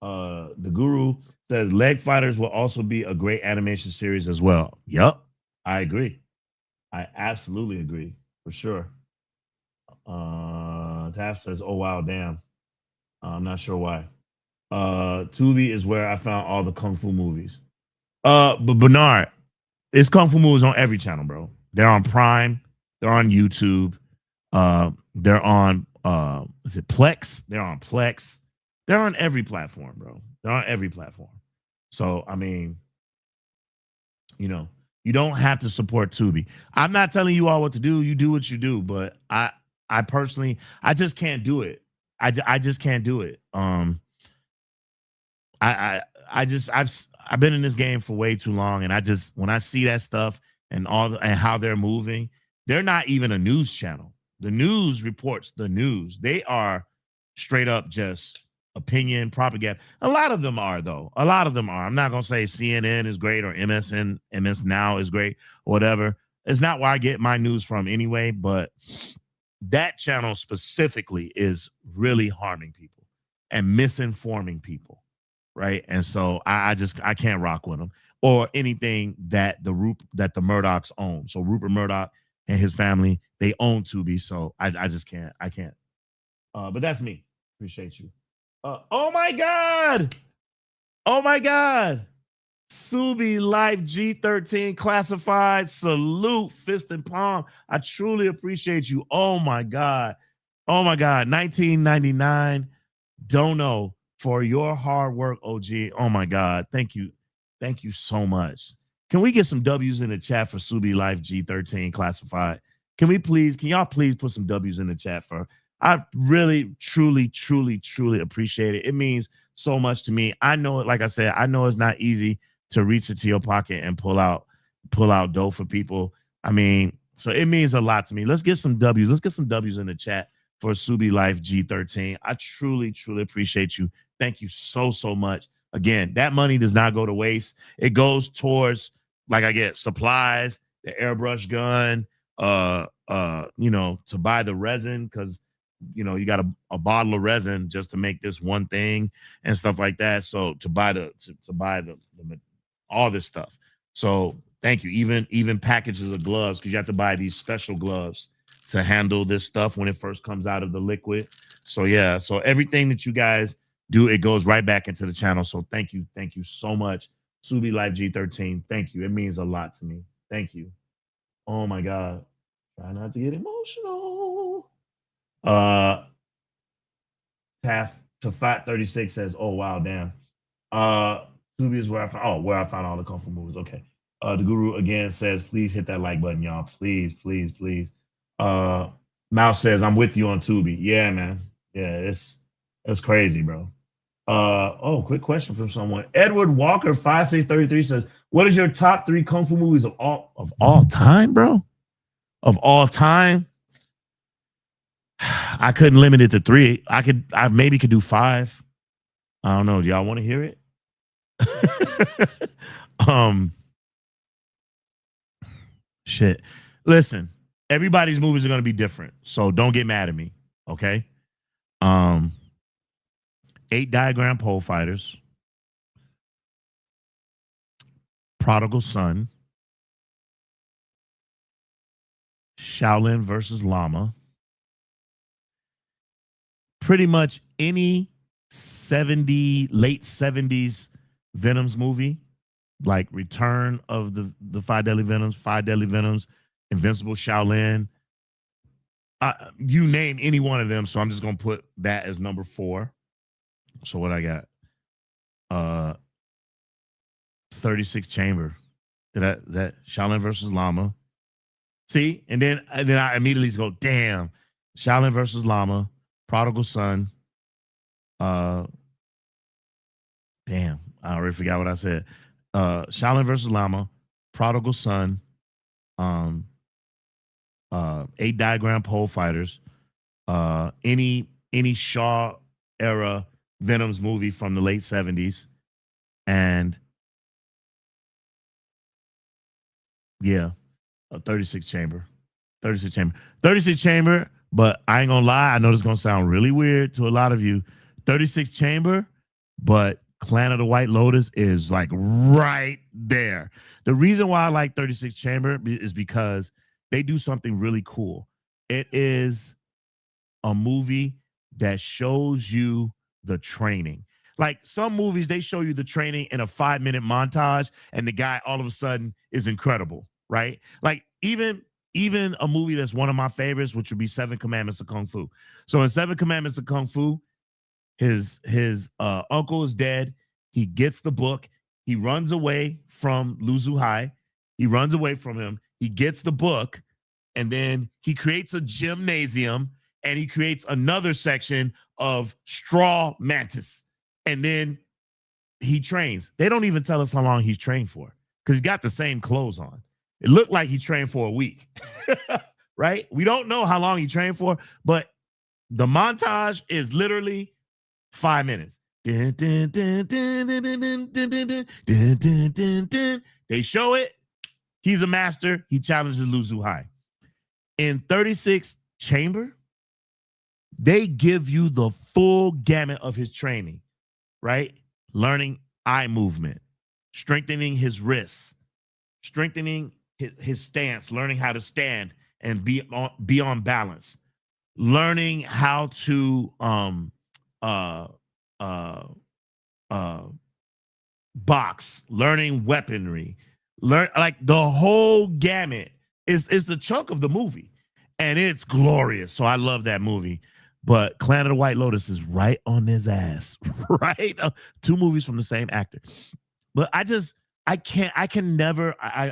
[SPEAKER 1] The Guru says Leg Fighters will also be a great animation series as well. Yep. I agree. I absolutely agree for sure. Taff says, "Oh wow, damn." I'm not sure why. Tubi is where I found all the kung fu movies. But Bernard, it's kung fu movies on every channel, bro. They're on Prime. They're on YouTube. They're on is it Plex? They're on Plex. They're on every platform, bro. They're on every platform. So I mean, you know, you don't have to support Tubi. I'm not telling you all what to do. You do what you do, but I personally, I just can't do it. I just can't do it. I I I just I've been in this game for way too long, and I just when I see that stuff and and how they're moving, they're not even a news channel. The news reports the news. They are straight up just opinion propaganda. A lot of them are though. A lot of them are. I'm not gonna say CNN is great or MSN, MS Now is great or whatever. It's not where I get my news from anyway, but that channel specifically is really harming people and misinforming people, right? And so I can't rock with them or anything that that the Murdochs own. So Rupert Murdoch and his family, they own Tubi. So I just can't. I can't. But that's me. Appreciate you. Oh my God. Oh my God. Subi Life G13 classified. Salute, fist and palm. I truly appreciate you. Oh my God. Oh my God. 1999. Dono for your hard work, OG. Oh my God. Thank you. Thank you so much. Can we get some W's in the chat for Subi Life G13 classified? Can y'all please put some W's in the chat for? I really, truly, truly, truly appreciate it. It means so much to me. I know it, like I said, I know it's not easy to reach into your pocket and pull out dough for people. I mean, so it means a lot to me. Let's get some W's. Let's get some W's in the chat for Subi Life G13. I truly, truly appreciate you. Thank you so, so much. Again, that money does not go to waste. It goes towards, like, I get supplies, the airbrush gun, to buy the resin, because you got a bottle of resin just to make this one thing and stuff like that. So to buy the all this stuff. So thank you. Even packages of gloves, because you have to buy these special gloves to handle this stuff when it first comes out of the liquid. So yeah, so everything that you guys do, it goes right back into the channel. So thank you so much, Subi Life G13. Thank you. It means a lot to me. Thank you. Oh my God. Try not to get emotional. Taff to Fat 36 says, "Oh wow, damn." Tubi is where I found all the kung fu movies. Okay. The Guru again says, "Please hit that like button, y'all. Please, please, please." Mouse says, "I'm with you on Tubi." Yeah, man. Yeah, it's crazy, bro. Quick question from someone. Edward Walker 5633 says, "What is your top 3 kung fu movies of all time, bro? Of all time?" I couldn't limit it to 3. I maybe could do 5. I don't know. Do y'all want to hear it? Shit. Listen, everybody's movies are going to be different, so don't get mad at me, okay? 8 Diagram Pole Fighters, Prodigal Son, Shaolin versus Llama. Pretty much any late 70s Venoms movie, like Return of the Five Deadly Venoms, Invincible Shaolin. You name any one of them, so I'm just gonna put that as number 4. So what I got? 36 Chamber. Is that Shaolin versus Llama? See, and then I immediately go, damn, Shaolin versus Llama, Prodigal Son. Damn, I already forgot what I said. Shaolin versus Llama, Prodigal Son, 8 Diagram Pole Fighters, any Shaw era Venoms movie from the late 70s, and yeah, 36 Chamber. 36 Chamber, but I ain't gonna lie, I know this is gonna sound really weird to a lot of you. 36 Chamber, but Clan of the White Lotus is like right there. The reason why I like 36 Chamber is because they do something really cool. It is a movie that shows you the training. Like some movies, they show you the training in a 5-minute montage, and the guy all of a sudden is incredible, right? Like even a movie that's one of my favorites, which would be Seven Commandments of Kung Fu. So in Seven Commandments of Kung Fu, his uncle is dead. He gets the book. He runs away from Lu Zhuhai. He runs away from him. He gets the book, and then he creates a gymnasium, and he creates another section of straw mantis. And then he trains. They don't even tell us how long he's trained for because he's got the same clothes on. It looked like he trained for a week, right? We don't know how long he trained for, but the montage is literally 5 minutes. They show it. He's a master. He challenges Lu Zhuhai. In 36 Chamber, they give you the full gamut of his training, right? Learning eye movement, strengthening his wrists, strengthening his stance, learning how to stand and be on balance, learning how to box, learning weaponry, learn like the whole gamut is the chunk of the movie, and it's glorious. So I love that movie. But Clan of the White Lotus is right on his ass, right? Two movies from the same actor. But I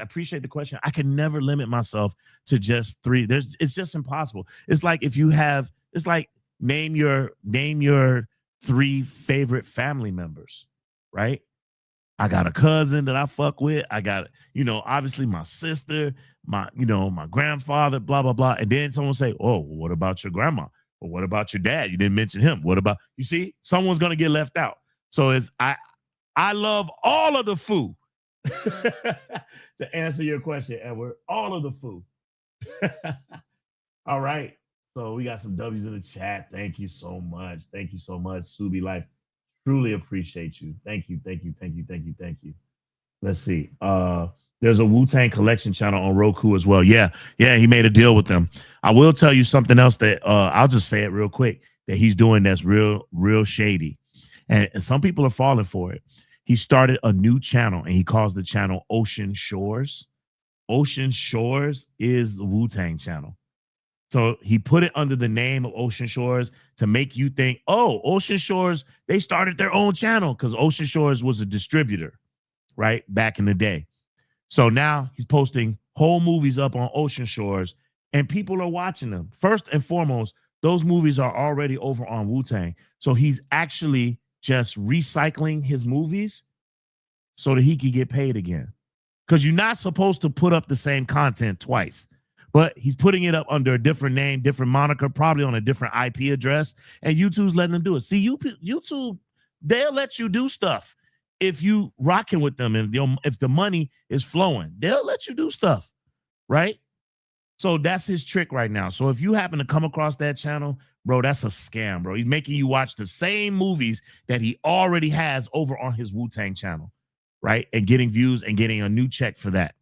[SPEAKER 1] appreciate the question. I can never limit myself to just three. It's just impossible. It's like name your three favorite family members, right? I got a cousin that I fuck with. I got, obviously my sister, my grandfather, blah, blah, blah. And then someone say, oh, well, what about your grandma? Or what about your dad? You didn't mention him. What about, you see, someone's going to get left out. So I love all of the foo. To answer your question, Edward, all of the foo. All right. So we got some W's in the chat. Thank you so much. Thank you so much. Subi Life. Truly appreciate you. Thank you. Thank you. Thank you. Thank you. Thank you. Let's see. There's a Wu-Tang Collection channel on Roku as well. Yeah, he made a deal with them. I will tell you something else that I'll just say it real quick that he's doing that's real shady. And some people are falling for it. He started a new channel and he calls the channel Ocean Shores. Ocean Shores is the Wu-Tang channel. So he put it under the name of Ocean Shores to make you think, oh, Ocean Shores, they started their own channel because Ocean Shores was a distributor, right, back in the day. So now he's posting whole movies up on Ocean Shores and people are watching them. First and foremost, those movies are already over on Wu-Tang. So he's actually just recycling his movies so that he can get paid again. Because you're not supposed to put up the same content twice. But he's putting it up under a different name, different moniker, probably on a different IP address. And YouTube's letting them do it. See, YouTube, they'll let you do stuff. If you rocking with them, if the money is flowing, they'll let you do stuff, right? So that's his trick right now. So if you happen to come across that channel, bro, that's a scam, bro. He's making you watch the same movies that he already has over on his Wu-Tang channel, right? And getting views and getting a new check for that.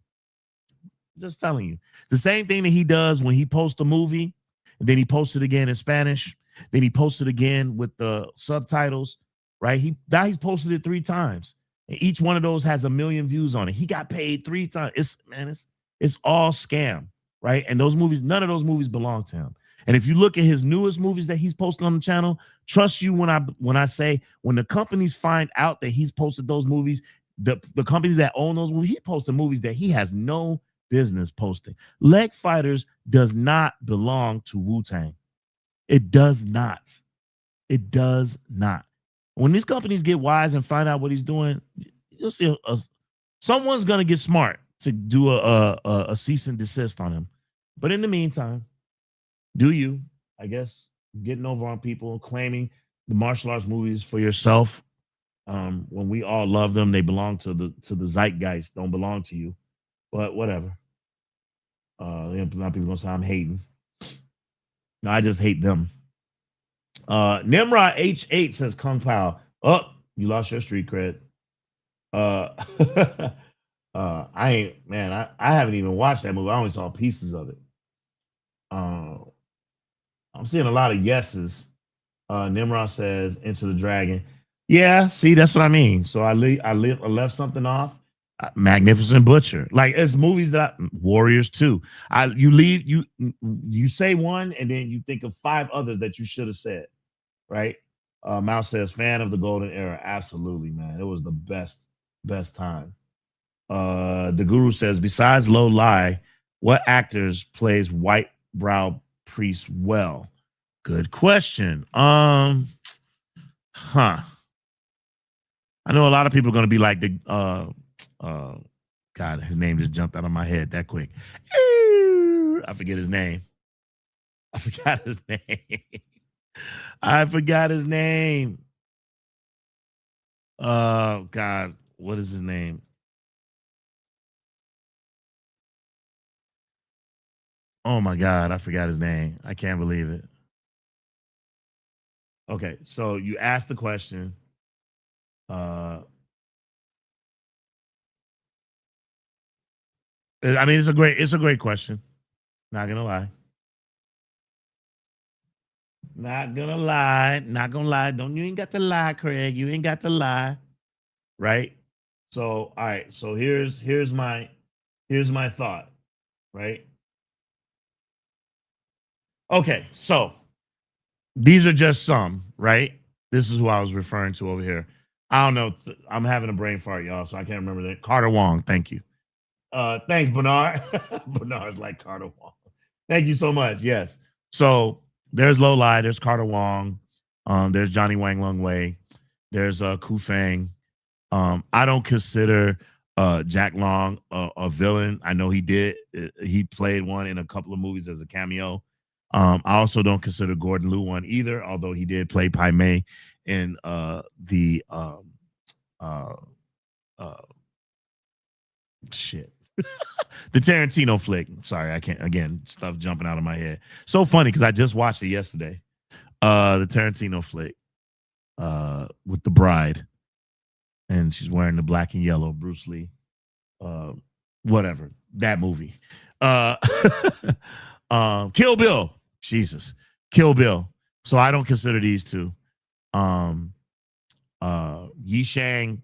[SPEAKER 1] Just telling you. The same thing that he does when he posts a movie, and then he posts it again in Spanish, then he posts it again with the subtitles, right? He's posted it 3 times. And each one of those has 1 million views on it. He got paid 3 times. It's all scam, right? And those movies, none of those movies belong to him. And if you look at his newest movies that he's posted on the channel, trust you when I say when the companies find out that he's posted those movies, the companies that own those movies, he posted movies that he has no business posting. Leg Fighters does not belong to Wu-Tang. It does not. It does not. When these companies get wise and find out what he's doing, you'll see someone's gonna get smart to do a cease and desist on him. But in the meantime, do you, I guess, getting over on people, claiming the martial arts movies for yourself. When we all love them, they belong to the zeitgeist, don't belong to you. But whatever. A lot of people gonna say I'm hating. No, I just hate them. Nimrod H8 says Kung Pao. Oh, You lost your street cred. Uh, I ain't man. I haven't even watched that movie. I only saw pieces of it. Uh, I'm seeing a lot of yeses. Nimrod says Into the Dragon. Yeah, see, that's what I mean. So I left something off. Magnificent Butcher. Like it's movies that Warriors too. You say one and then you think of five others that you should have said, right? Mouse says fan of the golden era. Absolutely, man. It was the best time. The guru says, besides Low Lie, what actors plays white brow priest well? Good question. Huh. I know a lot of people are gonna be like the God, his name just jumped out of my head that quick. I forget his name. I forgot his name. I forgot his name. God, what is his name? Oh my God, I forgot his name. I can't believe it. Okay, so you asked the question. I mean, it's a great question. Not gonna lie. Not gonna lie. Not gonna lie. Don't you ain't got to lie, Craig. You ain't got to lie. Right? So, all right. So here's my thought. Right? Okay. So these are just some, right? This is who I was referring to over here. I don't know. I'm having a brain fart, y'all, so I can't remember that. Carter Wong, thank you. Thanks, Bernard. Bernard's like Carter Wong. Thank you so much. Yes. So there's Low Lie, there's Carter Wong, there's Johnny Wang Lung Wei, there's Ku Feng. I don't consider Jack Long a villain. I know he did. He played one in a couple of movies as a cameo. I also don't consider Gordon Liu one either, although he did play Pai Mei in the uh, uh, shit. The Tarantino flick. Sorry, I can't. Again, stuff jumping out of my head. So funny because I just watched it yesterday. The Tarantino flick with the bride, and she's wearing the black and yellow. Bruce Lee. Uh, Whatever that movie. Uh, Kill Bill. Jesus, Kill Bill. So I don't consider these two. Um, Yi Shang.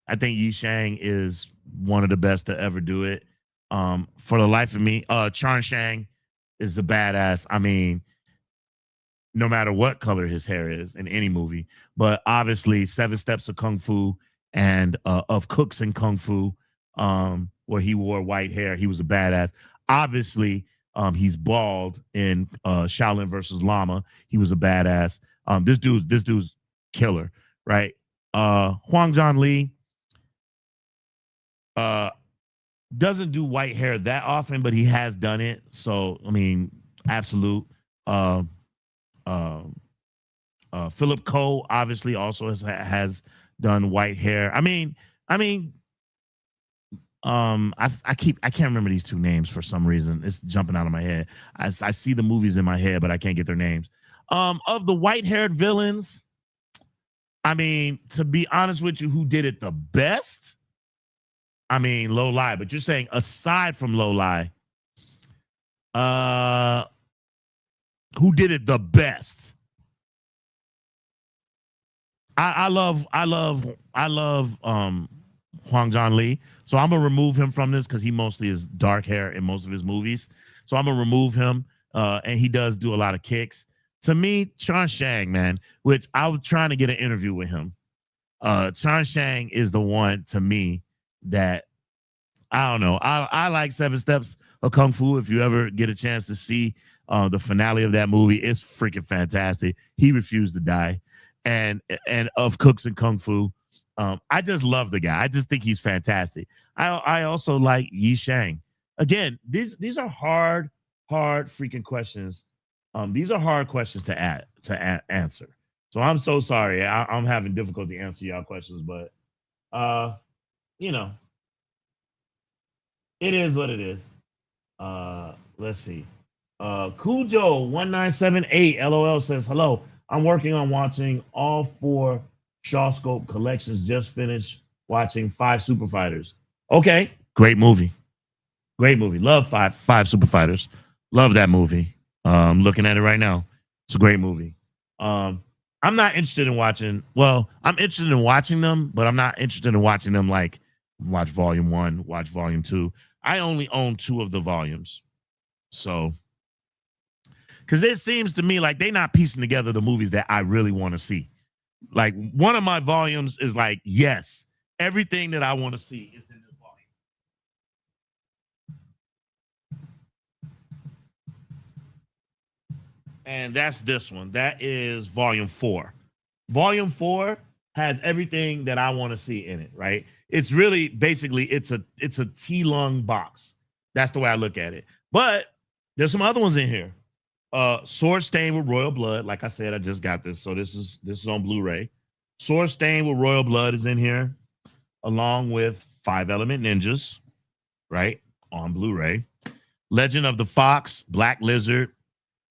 [SPEAKER 1] I think Yi Shang is one of the best to ever do it. For the life of me, Chan Shang is a badass. I mean, no matter what color his hair is in any movie, but obviously Seven Steps of Kung Fu and of Cooks and Kung Fu, where he wore white hair, he was a badass. Obviously, he's bald in Shaolin versus Lama. He was a badass. This dude's killer, right? Huang John Lee, uh, doesn't do white hair that often, but he has done it. So I mean, absolute. Uh, uh, Philip Cole obviously also has done white hair. I can't remember these two names for some reason. It's jumping out of my head. I see the movies in my head, but I can't get their names. Of the white haired villains, I mean, to be honest with you, who did it the best? I mean, Low Lie, but you're saying aside from Low Lie, uh, who did it the best? I love Huang John Lee. So I'm gonna remove him from this because he mostly is dark hair in most of his movies. So I'm gonna remove him. And he does do a lot of kicks. To me, Chan Shang, man, which I was trying to get an interview with him. Chan Shang is the one to me that I don't know. I like Seven Steps of Kung Fu. If you ever get a chance to see the finale of that movie, it's freaking fantastic. He refused to die, and of Cooks and Kung Fu, I just love the guy. I just think he's fantastic. I also like Yi Shang. Again, these are hard freaking questions. These are hard questions to answer. So I'm so sorry. I'm having difficulty answering y'all questions, but you know, it is what it is. Let's see. Cujo 1978 LOL says hello. I'm working on watching all four Shaw Scope Collections just finished watching Five Super Fighters. Okay, great movie. Great movie. Love Five Super Fighters. Love that movie. Looking at it right now. It's a great movie. Um, I'm not interested in watching. Well, I'm interested in watching them, but I'm not interested in watching them like watch volume one, watch volume two. I only own two of the volumes. So because it seems to me like they're not piecing together the movies that I really want to see. Like one of my volumes is like, yes, everything that I want to see is in this volume. And that's this one. That is volume 4. Volume 4 has everything that I want to see in it, right? It's really basically it's a T-lung box. That's the way I look at it. But there's some other ones in here. Sword Stain with Royal Blood. Like I said, I just got this. So this is on Blu-ray. Sword Stain with Royal Blood is in here, along with 5 Element Ninjas, right? On Blu-ray. Legend of the Fox, Black Lizard.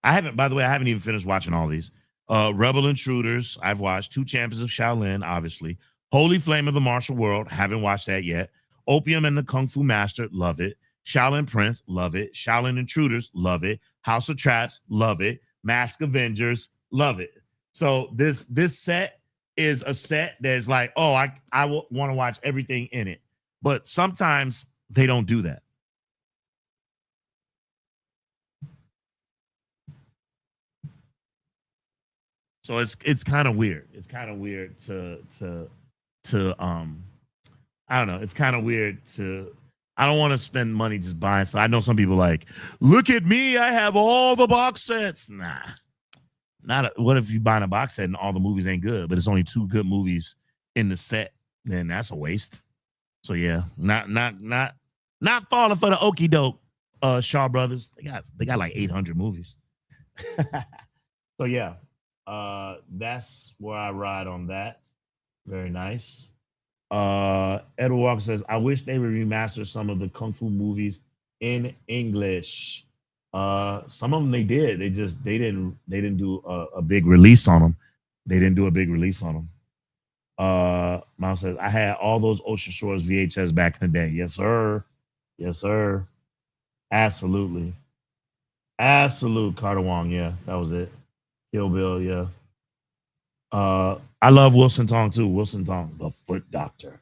[SPEAKER 1] By the way, I haven't even finished watching all these. Rebel Intruders, I've watched. 2 Champions of Shaolin, obviously. Holy Flame of the Martial World, haven't watched that yet. Opium and the Kung Fu Master, love it. Shaolin Prince, love it. Shaolin Intruders, love it. House of Traps, love it. Mask Avengers, love it. So this set is a set that's like, oh, I want to watch everything in it. But sometimes they don't do that. So it's kind of weird. It's kind of weird to I don't know. It's kind of weird to I don't want to spend money just buying stuff. I know some people like, look at me, I have all the box sets. Nah. What if you buying a box set and all the movies ain't good, but it's only 2 good movies in the set? Then that's a waste. So yeah, not falling for the okey doke. Shaw Brothers, they got like 800 movies. So yeah, that's where I ride on that. Very nice. Edward Walker says, I wish they would remaster some of the Kung Fu movies in English. Some of them they did. They didn't do a big release on them. They didn't do a big release on them. Mom says, I had all those Ocean Shores VHS back in the day. Yes, sir. Yes, sir. Absolutely. Absolute Carter Wong. Yeah, that was it. Kill Bill. Yeah. I love Wilson Tong too. Wilson Tong, the Foot Doctor.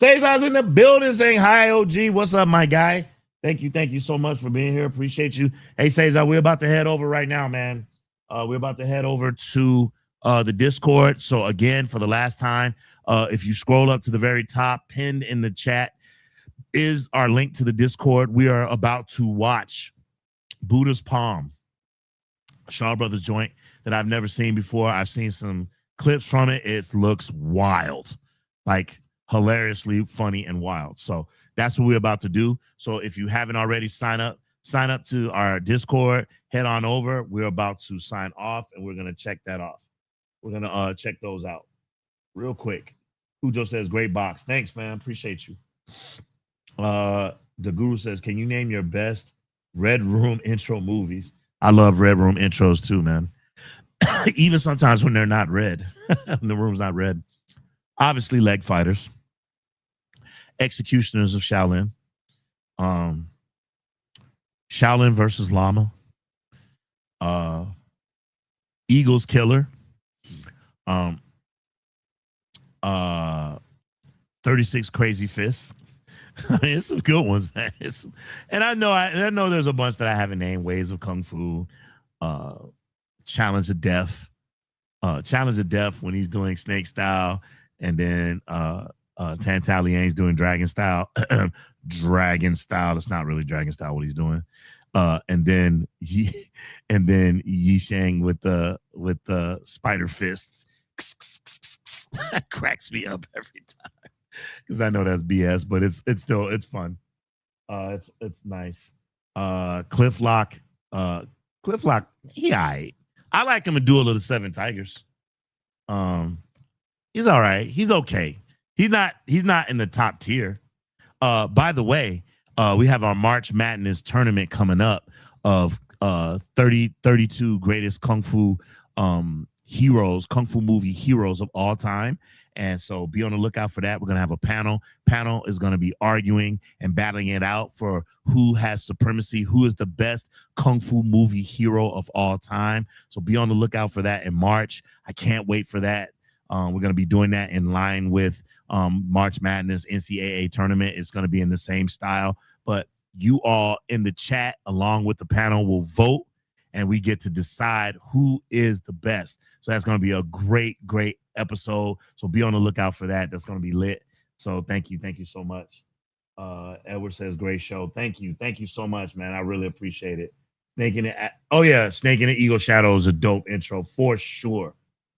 [SPEAKER 1] Cesar's in the building saying hi, OG. What's up, my guy? Thank you so much for being here. Appreciate you. Hey, Cesar, we're about to head over right now, man. We're about to head over to the Discord. So again, for the last time, if you scroll up to the very top, pinned in the chat is our link to the Discord. We are about to watch Buddha's Palm, Shaw Brothers joint that I've never seen before. I've seen some clips from it. It looks wild, like hilariously funny and wild. So that's what we're about to do. So if you haven't already, sign up to our Discord, head on over. We're about to sign off and we're going to check that off. We're going to check those out real quick. Cujo says, great box. Thanks, man. Appreciate you. The Guru says, can you name your best Red Room intro movies? I love Red Room intros too, man. Even sometimes when they're not red, when the room's not red. Obviously, Leg Fighters, Executioners of Shaolin, Shaolin versus Lama, Eagles Killer, 36 Crazy Fists. It's some good ones, man. And I know there's a bunch that I haven't named. Ways of Kung Fu, Challenge of Death, when he's doing snake style, and then Tantalian's doing dragon style. Dragon style. It's not really dragon style what he's doing. And then Yi Shang with the spider fist. That cracks me up every time. Because I know that's BS, but it's fun. It's nice. Cliff Lock, yeah, I like him in Duel of the Seven Tigers. He's all right. He's okay. He's not in the top tier. By the way, we have our March Madness tournament coming up of 32 greatest Kung Fu heroes, kung fu movie heroes of all time. And so be on the lookout for that. We're going to have a panel. Panel is going to be arguing and battling it out for who has supremacy, who is the best kung fu movie hero of all time. So be on the lookout for that in March. I can't wait for that. We're going to be doing that in line with March Madness NCAA tournament. It's going to be in the same style, but you all in the chat along with the panel will vote, and we get to decide who is the best. So that's going to be a great episode. So be on the lookout for that. That's going to be lit. So thank you so much. Edward says great show. Thank you so much, man. I really appreciate it. Snake in the Eagle Shadow is a dope intro for sure.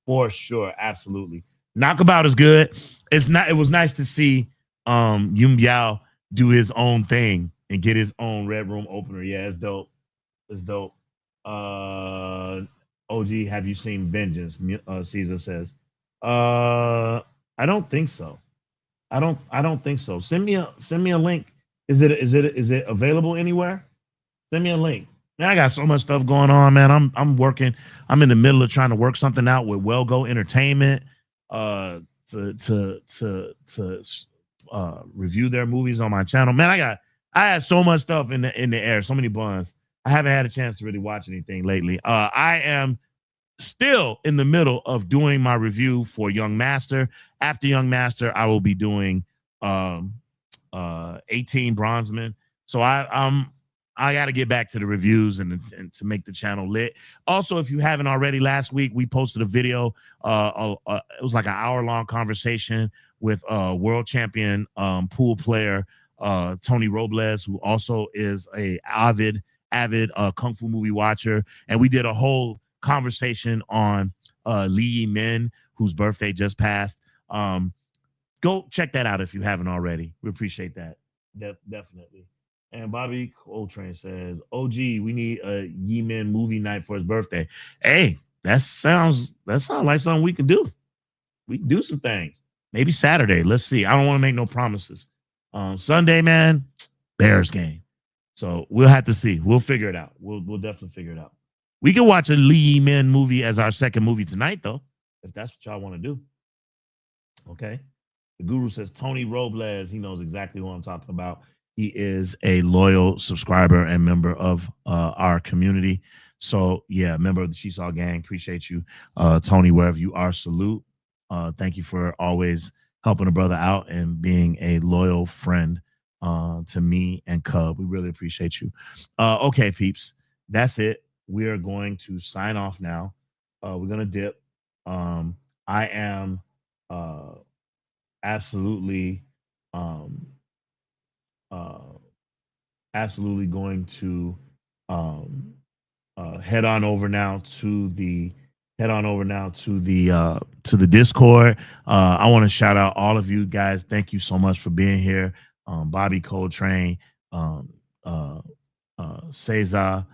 [SPEAKER 1] Absolutely. Knockabout is good. It was nice to see Yum Yao do his own thing and get his own Red Room opener. Yeah, it's dope. OG, have you seen Vengeance? Caesar says. I don't think so. I don't think so. Send me a link. Is it available anywhere? Send me a link. Man, I got so much stuff going on, man. I'm working. I'm in the middle of trying to work something out with Well Go Entertainment to review their movies on my channel. Man, I had so much stuff in the air, so many buns. I haven't had a chance to really watch anything lately. I am still in the middle of doing my review for Young Master. After Young Master, I will be doing 18 Bronzeman. So I got to get back to the reviews and to make the channel lit. Also, if you haven't already, last week we posted a video. It was like an hour-long conversation with world champion pool player Tony Robles, who also is a avid kung fu movie watcher, and we did a whole conversation on Lee Yi Min, whose birthday just passed. Go check that out if you haven't already. We appreciate that. Definitely. And Bobby Coltrane says, OG, we need a Yi Min movie night for his birthday. Hey, that sounds like something we can do. We can do some things. Maybe Saturday. Let's see. I don't want to make no promises. Sunday, man, Bears game. So we'll have to see. We'll figure it out. We'll definitely figure it out. We can watch a Lee Yi Min movie as our second movie tonight, though, if that's what y'all want to do. Okay. The Guru says Tony Robles. He knows exactly what I'm talking about. He is a loyal subscriber and member of our community. So, yeah, member of the Seesaw Gang. Appreciate you, Tony, wherever you are. Salute. Thank you for always helping a brother out and being a loyal friend to me and Cub. We really appreciate you. Okay, peeps. That's it. We are going to sign off now. We're going to dip. I am absolutely going to head on over now to the Discord. I want to shout out all of you guys. Thank you so much for being here. Bobby Coltrane, Cesar,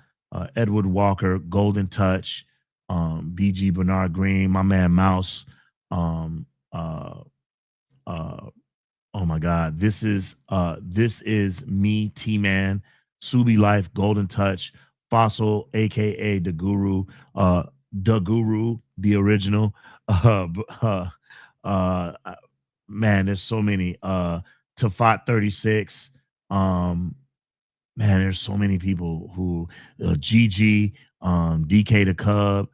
[SPEAKER 1] Edward Walker, Golden Touch, BG Bernard Green, my man Mouse. Oh my God, this is me, T-Man, Subi Life, Golden Touch, Fossil, aka the Guru, the original. Man, there's so many. Tafat 36. Man, there's so many people who GG, DK the Cub,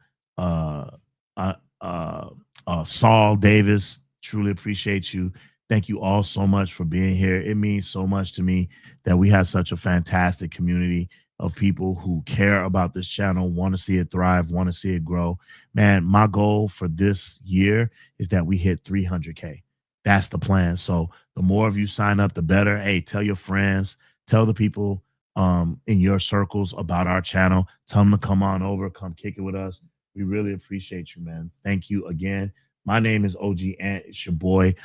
[SPEAKER 1] Saul Davis. Truly appreciate you. Thank you all so much for being here. It means so much to me that we have such a fantastic community of people who care about this channel, want to see it thrive, want to see it grow. Man, my goal for this year is that we hit 300K. That's the plan. So the more of you sign up, the better. Hey, tell your friends, tell the people in your circles about our channel. Tell them to come on over, come kick it with us. We really appreciate you, man. Thank you again. My name is OG Ant. It's your boy.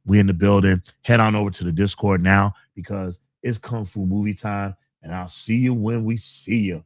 [SPEAKER 1] We in the building. Head on over to the Discord now because it's Kung Fu movie time. And I'll see you when we see you.